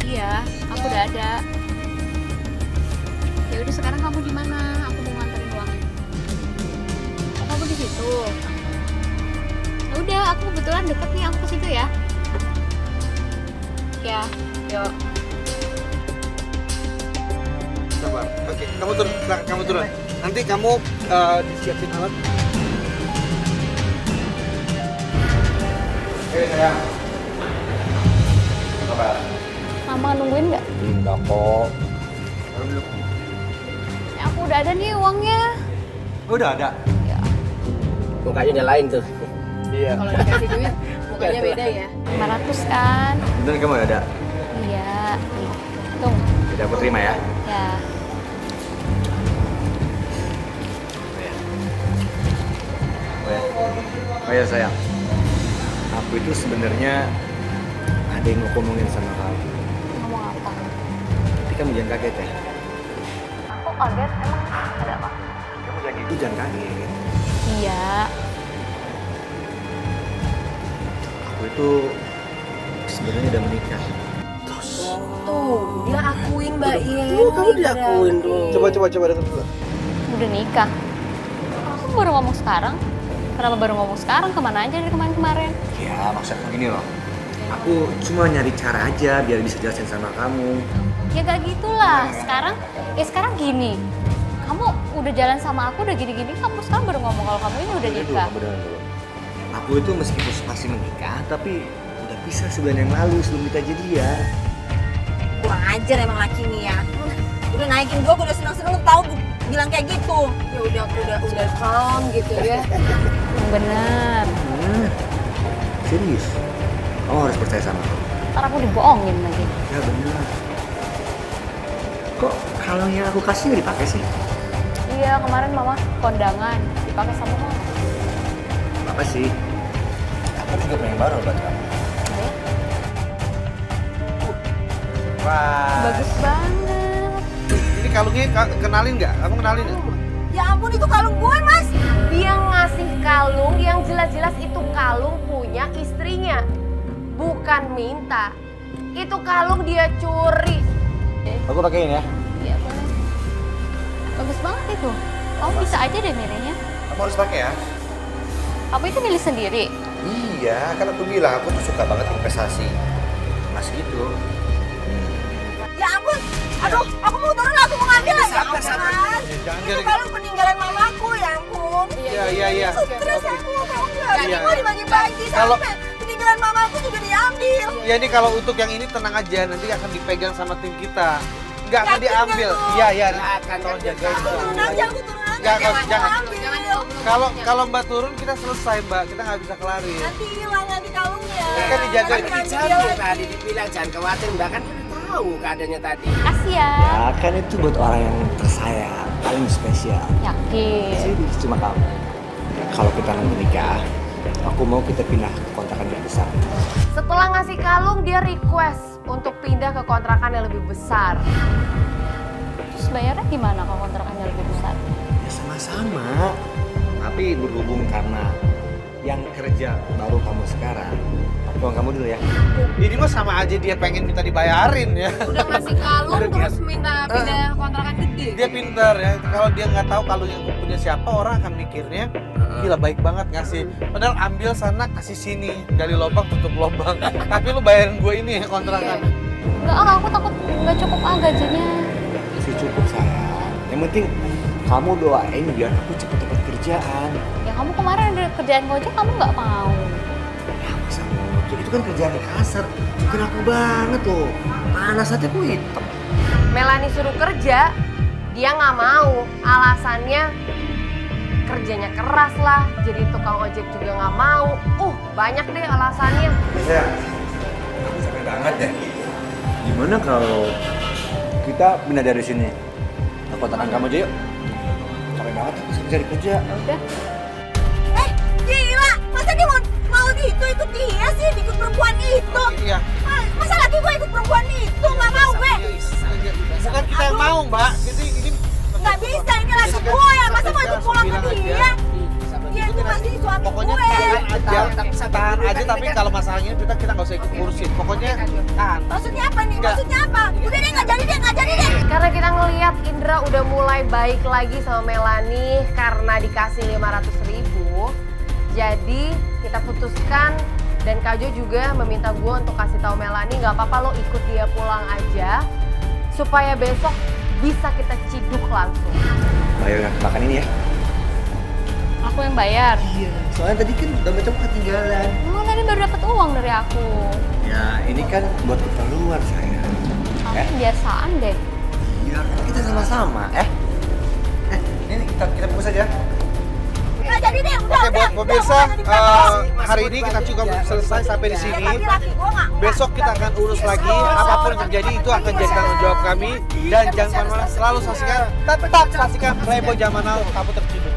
[SPEAKER 5] Iya, aku udah ada. Ya udah sekarang kamu di mana? Aku mau nganterin uangnya. Oh, kamu di situ. Ya udah, aku kebetulan deket nih, aku ke situ ya. Ya, yuk.
[SPEAKER 1] Sabar. Oke, kamu turun. Silakan kamu turun. Nanti kamu disiapin alat. Sayang. Apa?
[SPEAKER 5] Mama nungguin nggak?
[SPEAKER 6] Enggak kok.
[SPEAKER 5] Ya, aku udah ada nih uangnya.
[SPEAKER 6] Udah ada.
[SPEAKER 5] Ya,
[SPEAKER 2] Mukanya nyalain tuh.
[SPEAKER 1] Iya.
[SPEAKER 3] Kalau dikasih duit, mukanya beda ya.
[SPEAKER 5] 500 kan?
[SPEAKER 6] Bener kamu ada?
[SPEAKER 5] Iya, nih. Hitung.
[SPEAKER 6] Tidak aku terima ya.
[SPEAKER 5] Ya.
[SPEAKER 6] Oh ya sayang, aku itu sebenarnya ada yang mau ngomongin sama kamu.
[SPEAKER 5] Ngomong apa?
[SPEAKER 6] Tapi kamu jangan kaget ya.
[SPEAKER 5] Aku kaget, emang ada apa?
[SPEAKER 6] Kamu jadi itu jangan kaget.
[SPEAKER 5] Iya.
[SPEAKER 6] Aku itu sebenarnya udah menikah.
[SPEAKER 4] Tuh, dia akuin Mbak Yen.
[SPEAKER 2] Tuh, kamu diakuin tuh.
[SPEAKER 1] Coba denger dulu.
[SPEAKER 5] Udah nikah. Aku baru ngomong sekarang. Kenapa baru ngomong sekarang? Kemana aja dari kemarin-kemarin?
[SPEAKER 6] Ya maksudku gini loh. Aku cuma nyari cara aja biar bisa jelasin sama kamu.
[SPEAKER 5] Ya gak gitulah. Sekarang gini. Kamu udah jalan sama aku udah gini-gini. Kamu sekarang baru ngomong kalau kamu ini udah nikah.
[SPEAKER 6] Beneran dulu. Aku itu meskipun masih menikah, tapi udah pisah sebulan yang lalu sebelum kita jadian.
[SPEAKER 4] Kurang ajar emang laki ini ya. Udah naikin gua udah seneng-seneng tahu bilang kayak gitu. Ya udah calm gitu ya.
[SPEAKER 5] Yang bener.
[SPEAKER 6] Serius? Kamu harus percaya sama aku.
[SPEAKER 5] Ntar aku dibohongin lagi.
[SPEAKER 6] Ya benar. Kok kalau yang aku kasih nggak dipakai sih?
[SPEAKER 5] Iya, kemarin mama kondangan. Dipakai sama mama.
[SPEAKER 6] Apa sih? Aku juga pengen baru buat kamu. Wah.
[SPEAKER 5] Bagus banget.
[SPEAKER 1] Ini kalungnya kenalin nggak? Kamu kenalin nggak?
[SPEAKER 4] Ya ampun itu kalung gue mas.
[SPEAKER 3] Dia ngasih kalung yang jelas-jelas itu kalung punya istrinya. Bukan minta. Itu kalung dia curi.
[SPEAKER 6] Aku pakein ya.
[SPEAKER 5] Iya, boleh. Bagus banget itu. Kamu bisa aja deh milihnya.
[SPEAKER 6] Kamu harus pakai ya.
[SPEAKER 5] Kamu itu milih sendiri.
[SPEAKER 6] Iya, kan aku bilang aku tuh suka banget investasi. Mas gitu.
[SPEAKER 4] Ya ampun. Aduh, aku mau turun aku mau ngambil lagi.
[SPEAKER 2] Sabar, sabar.
[SPEAKER 1] Jangan
[SPEAKER 4] Itu kalung peninggalan mamaku ya ampun.
[SPEAKER 1] Iya.
[SPEAKER 4] Stres aku tau nggak?
[SPEAKER 1] Iya.
[SPEAKER 4] Ini mau dibagi-bagi
[SPEAKER 1] Kalau-
[SPEAKER 4] sampai peninggalan mamaku juga diambil.
[SPEAKER 1] Ya ini kalau untuk yang ini tenang aja, nanti akan dipegang sama tim kita. Nggak akan
[SPEAKER 4] Yakin
[SPEAKER 1] diambil.
[SPEAKER 4] nggak tuh?
[SPEAKER 1] Iya.
[SPEAKER 2] Akan
[SPEAKER 1] Tolong
[SPEAKER 2] kan
[SPEAKER 1] jaga itu.
[SPEAKER 4] Turun aja, aku turun aja.
[SPEAKER 1] Nggak,
[SPEAKER 4] jangan
[SPEAKER 1] jangan.
[SPEAKER 4] ambil.
[SPEAKER 1] Kalau Mbak turun kita selesai Mbak, kita nggak bisa kelarin.
[SPEAKER 4] Nanti hilang nanti kalungnya.
[SPEAKER 1] Kan dijaga.
[SPEAKER 4] Nanti
[SPEAKER 2] Kan
[SPEAKER 4] ambil
[SPEAKER 2] dijamin
[SPEAKER 4] lagi.
[SPEAKER 2] tadi dibilang jangan khawatir, Mbak kan udah tahu keadaannya tadi.
[SPEAKER 5] Kasih ya.
[SPEAKER 6] Ya kan itu buat orang yang tersayang, paling spesial.
[SPEAKER 5] Yakin.
[SPEAKER 6] Jadi cuma kamu. Kalau kita nanti nikah, aku mau kita pindah ke kontrakan yang besar.
[SPEAKER 3] Setelah ngasih kalung, dia request untuk pindah ke kontrakan yang lebih besar.
[SPEAKER 5] Terus bayarnya gimana kalau kontrakannya lebih besar?
[SPEAKER 6] Ya sama-sama. Tapi berhubung karena yang kerja baru kamu sekarang, uang kamu dulu ya.
[SPEAKER 1] Ini mah sama aja dia pengen minta dibayarin ya.
[SPEAKER 3] Udah ngasih kalung terus minta pindah kontrakan gede.
[SPEAKER 1] Dia pintar ya. Kalau dia nggak tahu kalung yang punya siapa, orang akan mikirnya gila baik banget ngasih. Padahal ambil sana kasih sini, gali lubang tutup lubang. Tapi lu bayarin gue ini ya kontrakan.
[SPEAKER 5] Enggak, aku takut nggak cukup gajinya.
[SPEAKER 6] Masih cukup sayang. Yang penting kamu doain biar aku cepet dapat kerjaan.
[SPEAKER 5] Ya kamu kemarin ada kerjaan Gojek kamu nggak mau.
[SPEAKER 6] Ya masa ngojek itu kan kerjaan yang kasar. Bukan aku banget loh. Panas hati aku hitam.
[SPEAKER 3] Melanie suruh kerja, dia nggak mau. Alasannya kerjanya keras lah, jadi tukang ojek juga nggak mau. Banyak deh alasannya.
[SPEAKER 6] Ya, aku capek banget deh. Gimana kalau kita pindah dari sini ke kontrakan kamu aja yuk? Capek banget aku cari kerja.
[SPEAKER 5] Ya udah.
[SPEAKER 4] Gila, masa dia mau ikut dia sih, ikut perempuan itu.
[SPEAKER 1] Iya.
[SPEAKER 4] Masa lagi gue ikut perempuan itu, nggak mau gue.
[SPEAKER 1] Bukan kita yang mau Mbak. Ini
[SPEAKER 4] Nggak bisa, ini lagi gue ya, masa mau ikut pulang ke dia. Dia itu pasti suami
[SPEAKER 1] pokoknya
[SPEAKER 4] gue.
[SPEAKER 1] tahan aja tapi kalau masalahnya kita nggak usah ikut ngurusin. Pokoknya tahan.
[SPEAKER 4] Maksudnya apa nih?
[SPEAKER 1] Nggak.
[SPEAKER 4] Maksudnya apa? Udah deh, nggak jadi deh.
[SPEAKER 3] Karena kita ngelihat Indra udah mulai baik lagi sama Melanie karena dikasih 500.000. Jadi kita putuskan dan Kak Jo juga meminta gue untuk kasih tahu Melanie nggak apa-apa lo ikut dia pulang aja supaya besok bisa kita ciduk langsung.
[SPEAKER 6] Bayar makan ini ya.
[SPEAKER 5] Aku yang bayar.
[SPEAKER 6] Iya. Soalnya tadi kan dompet kamu ketinggalan.
[SPEAKER 5] Emang tadi baru dapat uang dari aku.
[SPEAKER 6] Ya ini kan buat keperluan saya.
[SPEAKER 5] Kamu kebiasaan deh.
[SPEAKER 6] Iya kan kita sama-sama. Ini kita bungkus aja.
[SPEAKER 4] Nggak jadi deh, udah.
[SPEAKER 1] Oke buat pemirsa, hari ini kita cukup selesai sampai di sini.
[SPEAKER 4] Laki-laki gue nggak.
[SPEAKER 1] Besok kita akan urus lagi, apapun yang terjadi itu akan jadi tanggung jawab kami. Dan jangan kemana-mana, selalu saksikan, tetap saksikan Playboy Zaman Now, kamu terciduk.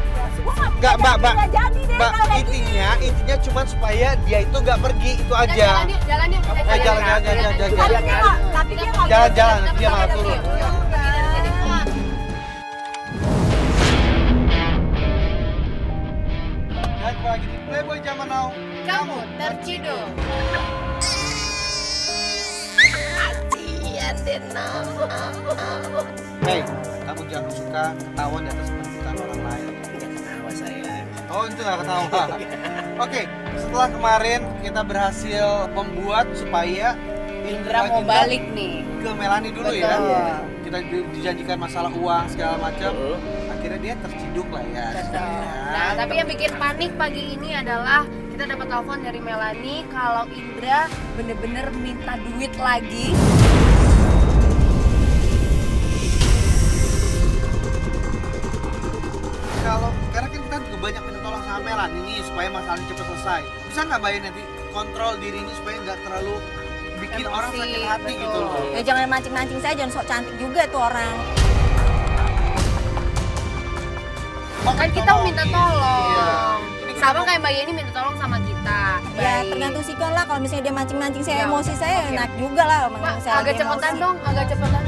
[SPEAKER 1] Nggak, Mbak.
[SPEAKER 4] Nggak jadi deh
[SPEAKER 1] Mbak,
[SPEAKER 4] kalau kayak gini.
[SPEAKER 1] intinya cuma supaya dia itu nggak pergi, itu aja.
[SPEAKER 3] Jalan yuk, jalan yuk. Kita
[SPEAKER 1] Jalan.
[SPEAKER 4] Tapi dia nggak
[SPEAKER 1] Jalan,
[SPEAKER 4] mau.
[SPEAKER 1] dia malah turun. Dan lagi di Playboy Zaman Now.
[SPEAKER 3] Kamu terciduk.
[SPEAKER 1] Hey, kamu jangan suka ketahuan di atas penderitaan orang lain.
[SPEAKER 2] Tidak ketawa saya.
[SPEAKER 1] Oh, itu nggak ketawa. Oke, setelah kemarin kita berhasil membuat supaya
[SPEAKER 3] Indra mau balik nih.
[SPEAKER 1] ke Melani dulu
[SPEAKER 3] Betul.
[SPEAKER 1] ya. Kita dijanjikan masalah uang segala macam. Akhirnya dia terciduk lah ya.
[SPEAKER 3] Nah, tapi yang bikin panik pagi ini adalah kita dapat telepon dari Melani kalau Indra bener-bener minta duit lagi.
[SPEAKER 1] Karena kan kita juga banyak minta tolong sama Melani nih supaya masalahnya cepat selesai. Bisa nggak Mbak nanti kontrol diri ini supaya nggak terlalu bikin
[SPEAKER 3] Emosi,
[SPEAKER 1] orang sakit hati
[SPEAKER 3] betul.
[SPEAKER 1] gitu loh.
[SPEAKER 4] Ya jangan mancing-mancing saya, jangan sok cantik juga tuh orang.
[SPEAKER 3] Kan kita minta tolong.
[SPEAKER 1] Iya.
[SPEAKER 3] Sama kayak Mbak Yeni minta tolong sama kita.
[SPEAKER 4] Ya tergantung sikon lah, kalau misalnya dia mancing-mancing saya
[SPEAKER 3] Ya,
[SPEAKER 4] emosi saya
[SPEAKER 3] oke.
[SPEAKER 4] enak juga lah.
[SPEAKER 3] Mbak,
[SPEAKER 4] Emang saya
[SPEAKER 3] agak
[SPEAKER 4] lagi
[SPEAKER 3] cepetan
[SPEAKER 4] emosi.
[SPEAKER 3] dong, agak cepetan.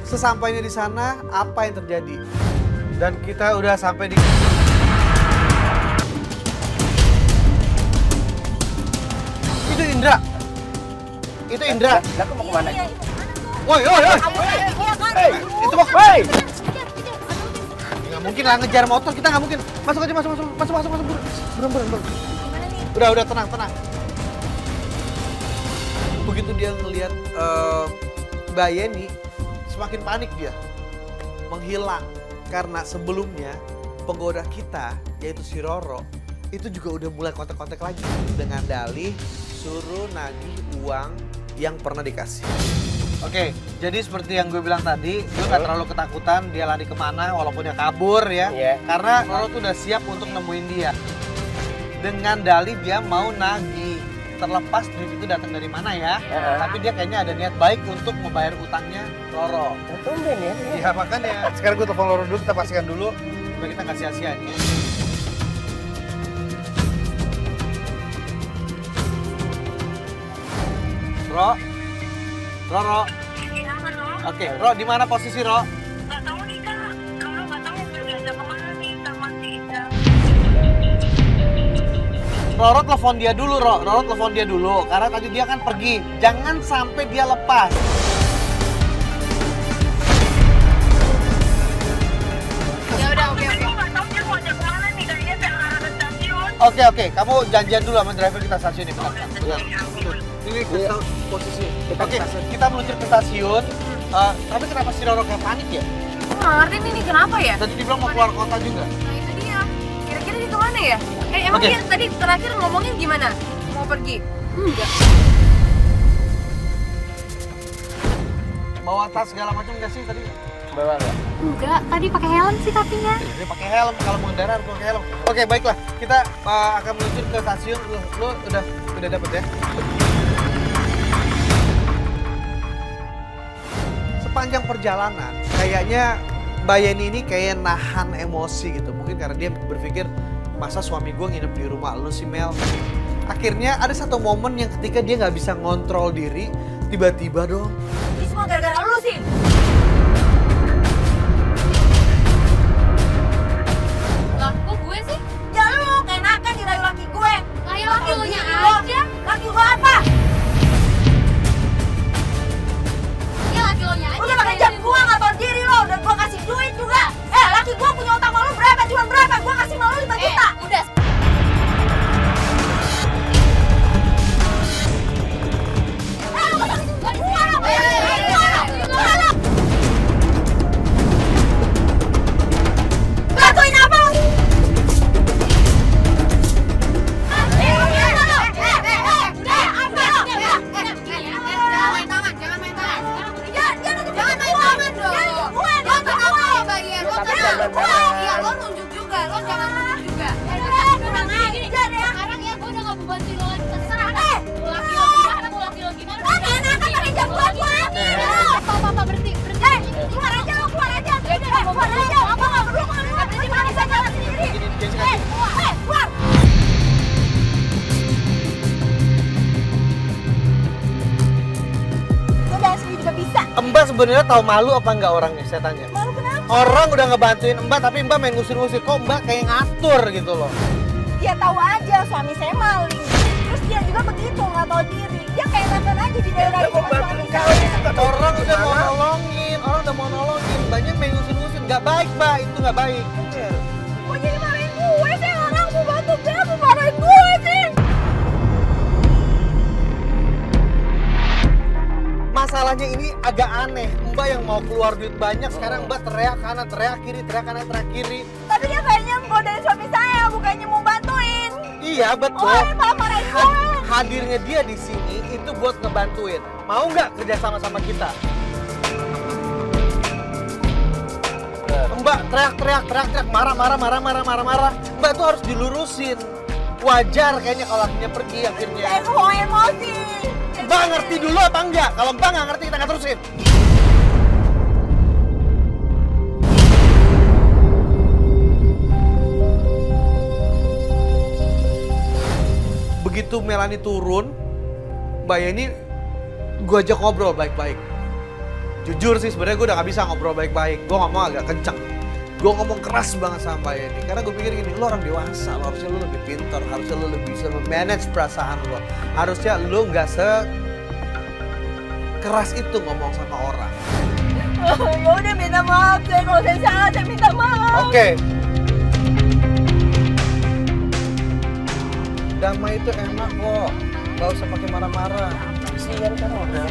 [SPEAKER 1] Sesampainya di sana, apa yang terjadi? Dan kita udah sampai di Itu Indra. Itu Indra.
[SPEAKER 2] Lah aku mau kemana?
[SPEAKER 4] Iya, itu mana tuh?
[SPEAKER 1] Woi.
[SPEAKER 4] Iya kan?
[SPEAKER 2] Hei,
[SPEAKER 1] Itu mau
[SPEAKER 2] hei.
[SPEAKER 1] nggak mungkin lah ngejar motor, kita nggak mungkin. Masuk aja, masuk. Buruan.
[SPEAKER 4] Gimana nih?
[SPEAKER 1] Udah, tenang. Begitu dia ngelihat Mbak Yeni, semakin panik dia. Menghilang. Karena sebelumnya penggoda kita, yaitu si Roro, itu juga udah mulai kontak-kontak lagi. Dengan dalih suruh nagih uang yang pernah dikasih. Oke, jadi seperti yang gue bilang tadi, gue gak terlalu ketakutan dia lari kemana walaupun dia kabur ya.
[SPEAKER 2] Iya.
[SPEAKER 1] Karena Roro tuh udah siap untuk nemuin dia. Dengan dalih dia mau nagih. Terlepas duit itu datang dari mana ya. Tapi dia kayaknya ada niat baik untuk membayar utangnya Roro.
[SPEAKER 2] Tumben ya.
[SPEAKER 1] Iya makanya. Sekarang gue telepon Roro dulu, kita pastikan dulu. Supaya kita nggak sia-sia nih. Ro. Oke, Ro, di mana posisi Ro?
[SPEAKER 7] Nggak tahu nih kak, kalau nggak tahu udah diajak kemana nih sama si Ida.
[SPEAKER 1] Roro telepon dia dulu, Roro telepon dia dulu. Karena tadi dia kan pergi. Jangan sampai dia lepas.
[SPEAKER 3] Ya udah, oke.
[SPEAKER 7] Aku nggak tahu dia mau ajak kemana nih, kayaknya saya arah ke stasiun.
[SPEAKER 1] Oke, kamu janjian dulu sama driver kita stasiun ini. Bentar. Ini kita posisi. Oke, kita meluncur ke stasiun. Tapi kenapa si Roro kayak panik ya?
[SPEAKER 3] Aku nggak ngerti nih kenapa ya?
[SPEAKER 1] Tadi dibilang mau keluar kota juga.
[SPEAKER 3] Nah itu dia. Kira-kira dia kemana ya? Emang
[SPEAKER 1] Oke.
[SPEAKER 3] dia tadi terakhir ngomongnya gimana? Mau pergi? Enggak.
[SPEAKER 1] Bawa tas segala macam nggak sih tadi?
[SPEAKER 2] Bawa nggak?
[SPEAKER 5] Enggak, tadi pakai helm sih kakinya.
[SPEAKER 1] Dia pakai helm, kalau mengendara harus pakai helm. Oke, baiklah. Kita akan meluncur ke stasiun. Lu udah dapet ya? Sepanjang perjalanan, kayaknya Mbak Yeni ini kayak nahan emosi gitu. Mungkin karena dia berpikir, masa suami gue nginep di rumah lu sih Mel? Akhirnya ada satu momen yang ketika dia nggak bisa ngontrol diri, tiba-tiba dong.
[SPEAKER 4] Ini semua gara-gara lu sih.
[SPEAKER 5] Lah, kok gue sih?
[SPEAKER 4] Ya lu keenakan dirayu laki gue.
[SPEAKER 5] Lah ya
[SPEAKER 4] Laki
[SPEAKER 5] lu nya
[SPEAKER 4] lu.
[SPEAKER 5] aja.
[SPEAKER 4] Laki lu apa?
[SPEAKER 5] Ya laki lo nya aja.
[SPEAKER 4] Udah pakai jam gua nggak tahu diri lo, dan gua kasih duit juga. Laki gua punya utang sama lu berapa? Cuma berapa? Gua kasih sama lu 5 juta.
[SPEAKER 5] Udah.
[SPEAKER 4] Lu kasih gua lo. Bantuin apa lu?
[SPEAKER 1] sebenarnya tahu malu apa enggak orangnya, saya tanya.
[SPEAKER 4] Malu kenapa?
[SPEAKER 1] Orang udah ngebantuin Mbak, tapi Mbak main ngusir-ngusir. Kok Mbak kayak ngatur gitu loh.
[SPEAKER 4] Dia tahu aja suami saya maling. Terus dia juga begitu, nggak tahu diri. Dia kayak nonton aja di daerah itu suami saya.
[SPEAKER 1] Orang udah mau nolongin. Mbaknya main ngusir-ngusir. Nggak baik, Mbak. Itu nggak baik.
[SPEAKER 4] Kok jadi marahin gue sih? Orang mau bantu dia, mau marahin gue sih.
[SPEAKER 1] Masalahnya ini agak aneh. Mbak yang mau keluar duit banyak, sekarang Mbak teriak kanan, teriak kiri, teriak kanan, teriak kiri.
[SPEAKER 4] Tapi dia kayaknya godain suami saya, bukannya mau bantuin.
[SPEAKER 1] Iya, betul.
[SPEAKER 4] Oh, malah marahin gue.
[SPEAKER 1] Hadirnya dia di sini itu buat ngebantuin. Mau nggak kerja sama kita? Mbak teriak, marah. Mbak tuh harus dilurusin. Wajar kayaknya kalau akhirnya pergi akhirnya.
[SPEAKER 4] Saya mau emosi.
[SPEAKER 1] Mbak ngerti dulu apa enggak? Kalau Mbak nggak ngerti kita nggak terusin. Begitu Melani turun, Mbak Yeni gue ajak ngobrol baik-baik. Jujur sih sebenarnya gue udah gak bisa ngobrol baik-baik. Gue ngomong agak kenceng. Gue ngomong keras banget sama Mbak Yeni. Karena gue pikir gini, lo orang dewasa, lo harusnya lo lebih pintar, harusnya lo lebih bisa manage perasaan lo. Harusnya lo gak keras itu ngomong sama orang.
[SPEAKER 4] Ya udah minta maaf deh, kalau saya salah saya minta maaf.
[SPEAKER 1] Oke. Damai itu enak kok, gak usah pakai marah-marah.
[SPEAKER 2] Kasihan kan udah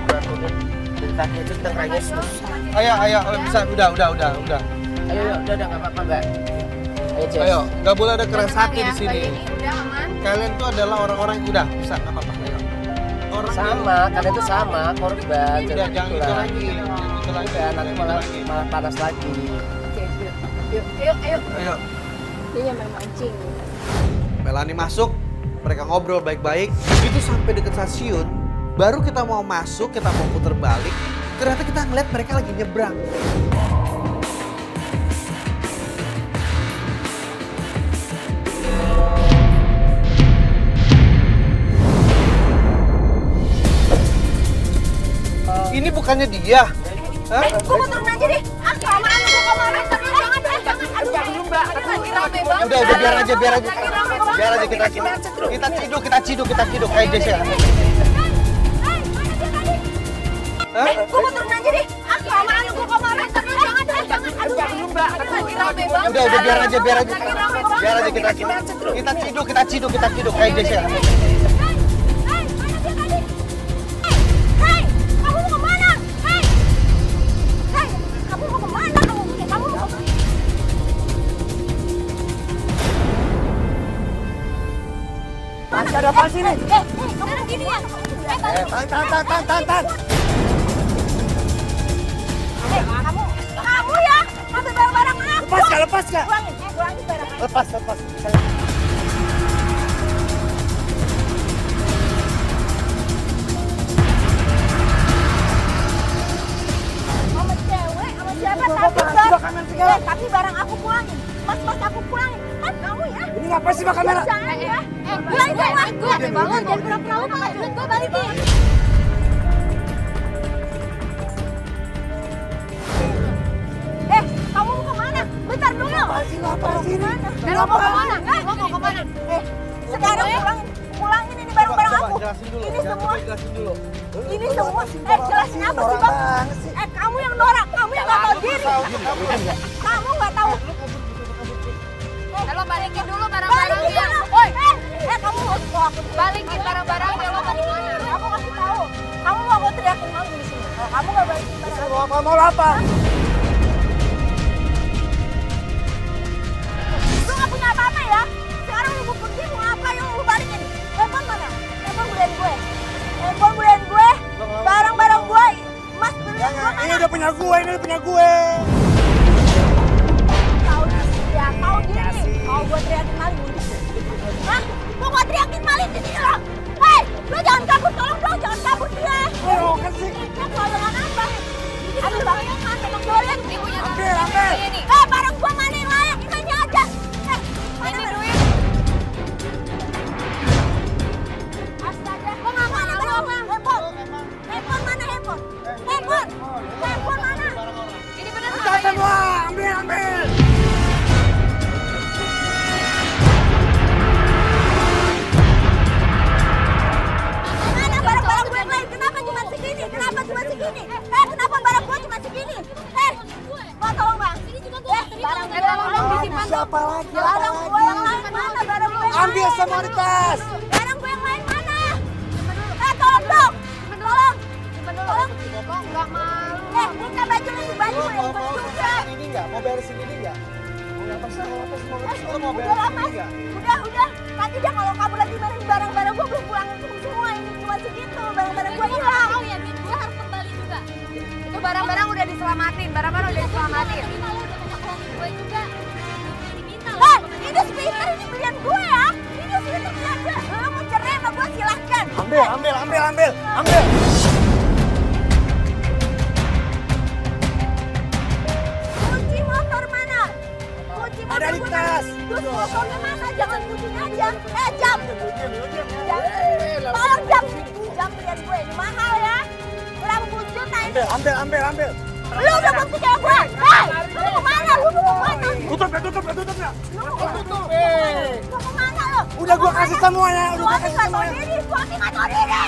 [SPEAKER 2] dari tadi aja tengahnya susah.
[SPEAKER 1] Ayo, bisa, udah.
[SPEAKER 2] Ayo, udah nggak apa-apa nggak. Ayo, Jess.
[SPEAKER 1] Ayo, nggak boleh ada keras hati di
[SPEAKER 3] Mbak
[SPEAKER 1] sini.
[SPEAKER 3] Yeni, udah aman.
[SPEAKER 1] Kalian tuh adalah orang-orang yang udah bisa, nggak apa-apa. Ayo. Orang
[SPEAKER 2] Sama, kalian tuh sama, korban.
[SPEAKER 1] yang udah jangan gitu lagi,
[SPEAKER 2] Udah, nanti malah panas lagi.
[SPEAKER 3] Yuk.
[SPEAKER 1] Ayo,
[SPEAKER 5] Dia main mancing.
[SPEAKER 1] Melani masuk, mereka ngobrol baik-baik. Begitu sampai deket stasiun, baru kita mau masuk, kita mau putar balik. Ternyata kita ngeliat mereka lagi nyebrang. Ini bukannya dia. Hah?
[SPEAKER 4] Gue mau turun aja deh. Ah, kelamaan gue kemarin. Jangan. Aduh, Mbak. Lagi rame banget.
[SPEAKER 1] Udah biar aja. Biar aja kita ciduk. Kayak Jess ya. Hah?
[SPEAKER 4] Gue mau turun aja deh. Ah, kelamaan gue kemarin. Jangan. Aduh, Mbak. Lagi rame banget.
[SPEAKER 1] Udah biar aja kita ciduk. Kayak Jess ya.
[SPEAKER 4] Hei, kamu mau kemana? Hei, kamu mau kemana? Kamu mau kemana?
[SPEAKER 2] Masih ada apa sih nih?
[SPEAKER 4] Kamu gini ya?
[SPEAKER 2] Tahan.
[SPEAKER 4] Kamu ya? Ambil barang-barang aku.
[SPEAKER 2] Lepas gak?
[SPEAKER 4] Pulangin barang aku.
[SPEAKER 2] Lepas.
[SPEAKER 4] Sama cewek, sama siapa? Tapi barang aku pulangin. Mas aku pulangin. Mas kamu ya?
[SPEAKER 2] Ini ngapain sih Mbak kamera?
[SPEAKER 4] Jangan ya. Pulangin sama aku.
[SPEAKER 5] Bangun, jangan pura-pura lupa. Duit gue balikin.
[SPEAKER 4] Kamu mau kemana? Bentar dulu.
[SPEAKER 2] Ngapain sih ini?
[SPEAKER 4] Lo mau kemana? Sekarang pulangin ini barang-barang aku.
[SPEAKER 1] Jelasin dulu.
[SPEAKER 4] Ini semua.
[SPEAKER 1] Jelasin dulu.
[SPEAKER 4] Ini semua. Jelasin apa sih bang? Kamu yang norak. Kamu yang nggak tahu diri. Kamu nggak tahu.
[SPEAKER 3] Lo balikin dulu barang-barangnya.
[SPEAKER 4] Woi, kamu mau aku
[SPEAKER 3] Balikin barang-barangnya, lo tadi mana?
[SPEAKER 4] Aku kasih tahu. Kamu mau aku teriakin malu di sini. Kalau kamu nggak balikin barang aku.
[SPEAKER 2] Mau apa?
[SPEAKER 4] Lu nggak punya apa-apa ya? Sekarang lu mau pergi mau apa yang lu balikin? Handphone mana? Handphone beliin gue. Barang-barang gue. Mas beliin gue mana?
[SPEAKER 2] Ini udah punya gue.
[SPEAKER 4] Tahu diri ya, tahu diri. Mau gue teriakin maling di sini. Hah? Mau gue teriakin maling di sini loh? Hei, lu jangan kabur, tolong dong, jangan kabur dia.
[SPEAKER 2] Oh, kasih.
[SPEAKER 4] Keroyokan apa? Ambil bayangan, pegang goyang.
[SPEAKER 3] Ibunya
[SPEAKER 2] Ambil.
[SPEAKER 3] ini.
[SPEAKER 4] Barang gue mana yang layak? Ini aja. Mana duit? Astaga, gue nggak mau apa? Handphone mana handphone? Handphone
[SPEAKER 1] Mau beresin ini nggak? Mau ngapain sih? Mau ngapain? Lo mau
[SPEAKER 4] Udah
[SPEAKER 1] beresin
[SPEAKER 4] lah
[SPEAKER 1] ini
[SPEAKER 4] mas,
[SPEAKER 1] nggak?
[SPEAKER 4] udah. Nanti dia kalau kamu lagi benerin barang-barang gue belum pulang semua ini cuma segitu barang-barang gue hilang.
[SPEAKER 5] Tahu ya, duit gue harus kembali juga.
[SPEAKER 3] Itu barang-barang udah diselamatin, barang-barang udah diselamatin.
[SPEAKER 5] Tadi malah udah minta tolongin gue juga. Diminta loh.
[SPEAKER 4] Hei, ini speaker ini belian gue ya. Ini speaker belian gue. Lo mau cerai sama gue silahkan.
[SPEAKER 1] Ambil.
[SPEAKER 4] Kunci motor mana? Kunci motor
[SPEAKER 1] Ada di
[SPEAKER 4] gue
[SPEAKER 1] tas.
[SPEAKER 4] mana? Terus motornya mana? Jangan kuncinya aja. Jam. Tolong jam. Jam belian gue ini mahal ya. Kurang buncun nah ini.
[SPEAKER 1] Ambil.
[SPEAKER 4] Lu udah benci cewek gue. Hei, lu mau kemana? Lu mau kemana?
[SPEAKER 1] Tutup ya.
[SPEAKER 4] Lu mau kemana lu?
[SPEAKER 1] Udah gua kasih semuanya,
[SPEAKER 4] Suami nggak tahu diri.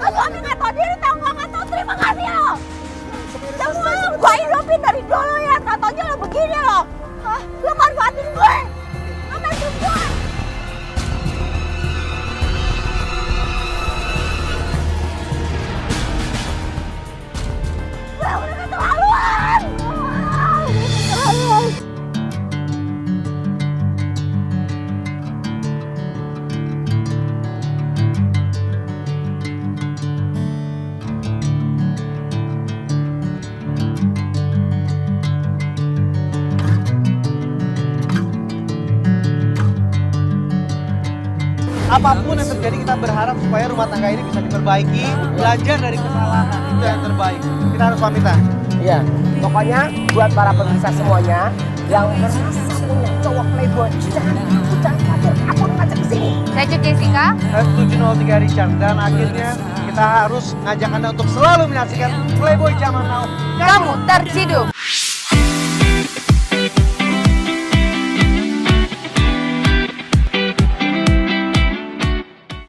[SPEAKER 4] Suami nggak tahu diri, tau nggak tahu terima kasih lo. Semua yang gue hidupin dari dulu ya, katanya lo begini lo. Hah? Lo manfaatin gue. Apa itu gue? Udah keterlaluan. Keterlaluan.
[SPEAKER 1] Apapun yang terjadi kita berharap supaya rumah tangga ini bisa diperbaiki, belajar dari kesalahan itu yang terbaik. Kita harus pamitan.
[SPEAKER 2] Iya, pokoknya buat para pemirsa semuanya yang merasa punya cowok playboy, jangan khawatir, aku ngajak ke sini.
[SPEAKER 3] Saya Cut Jessica.
[SPEAKER 1] 703 Richard dan akhirnya kita harus ngajak Anda untuk selalu menyaksikan Playboy Zaman Now.
[SPEAKER 3] Kamu terciduk.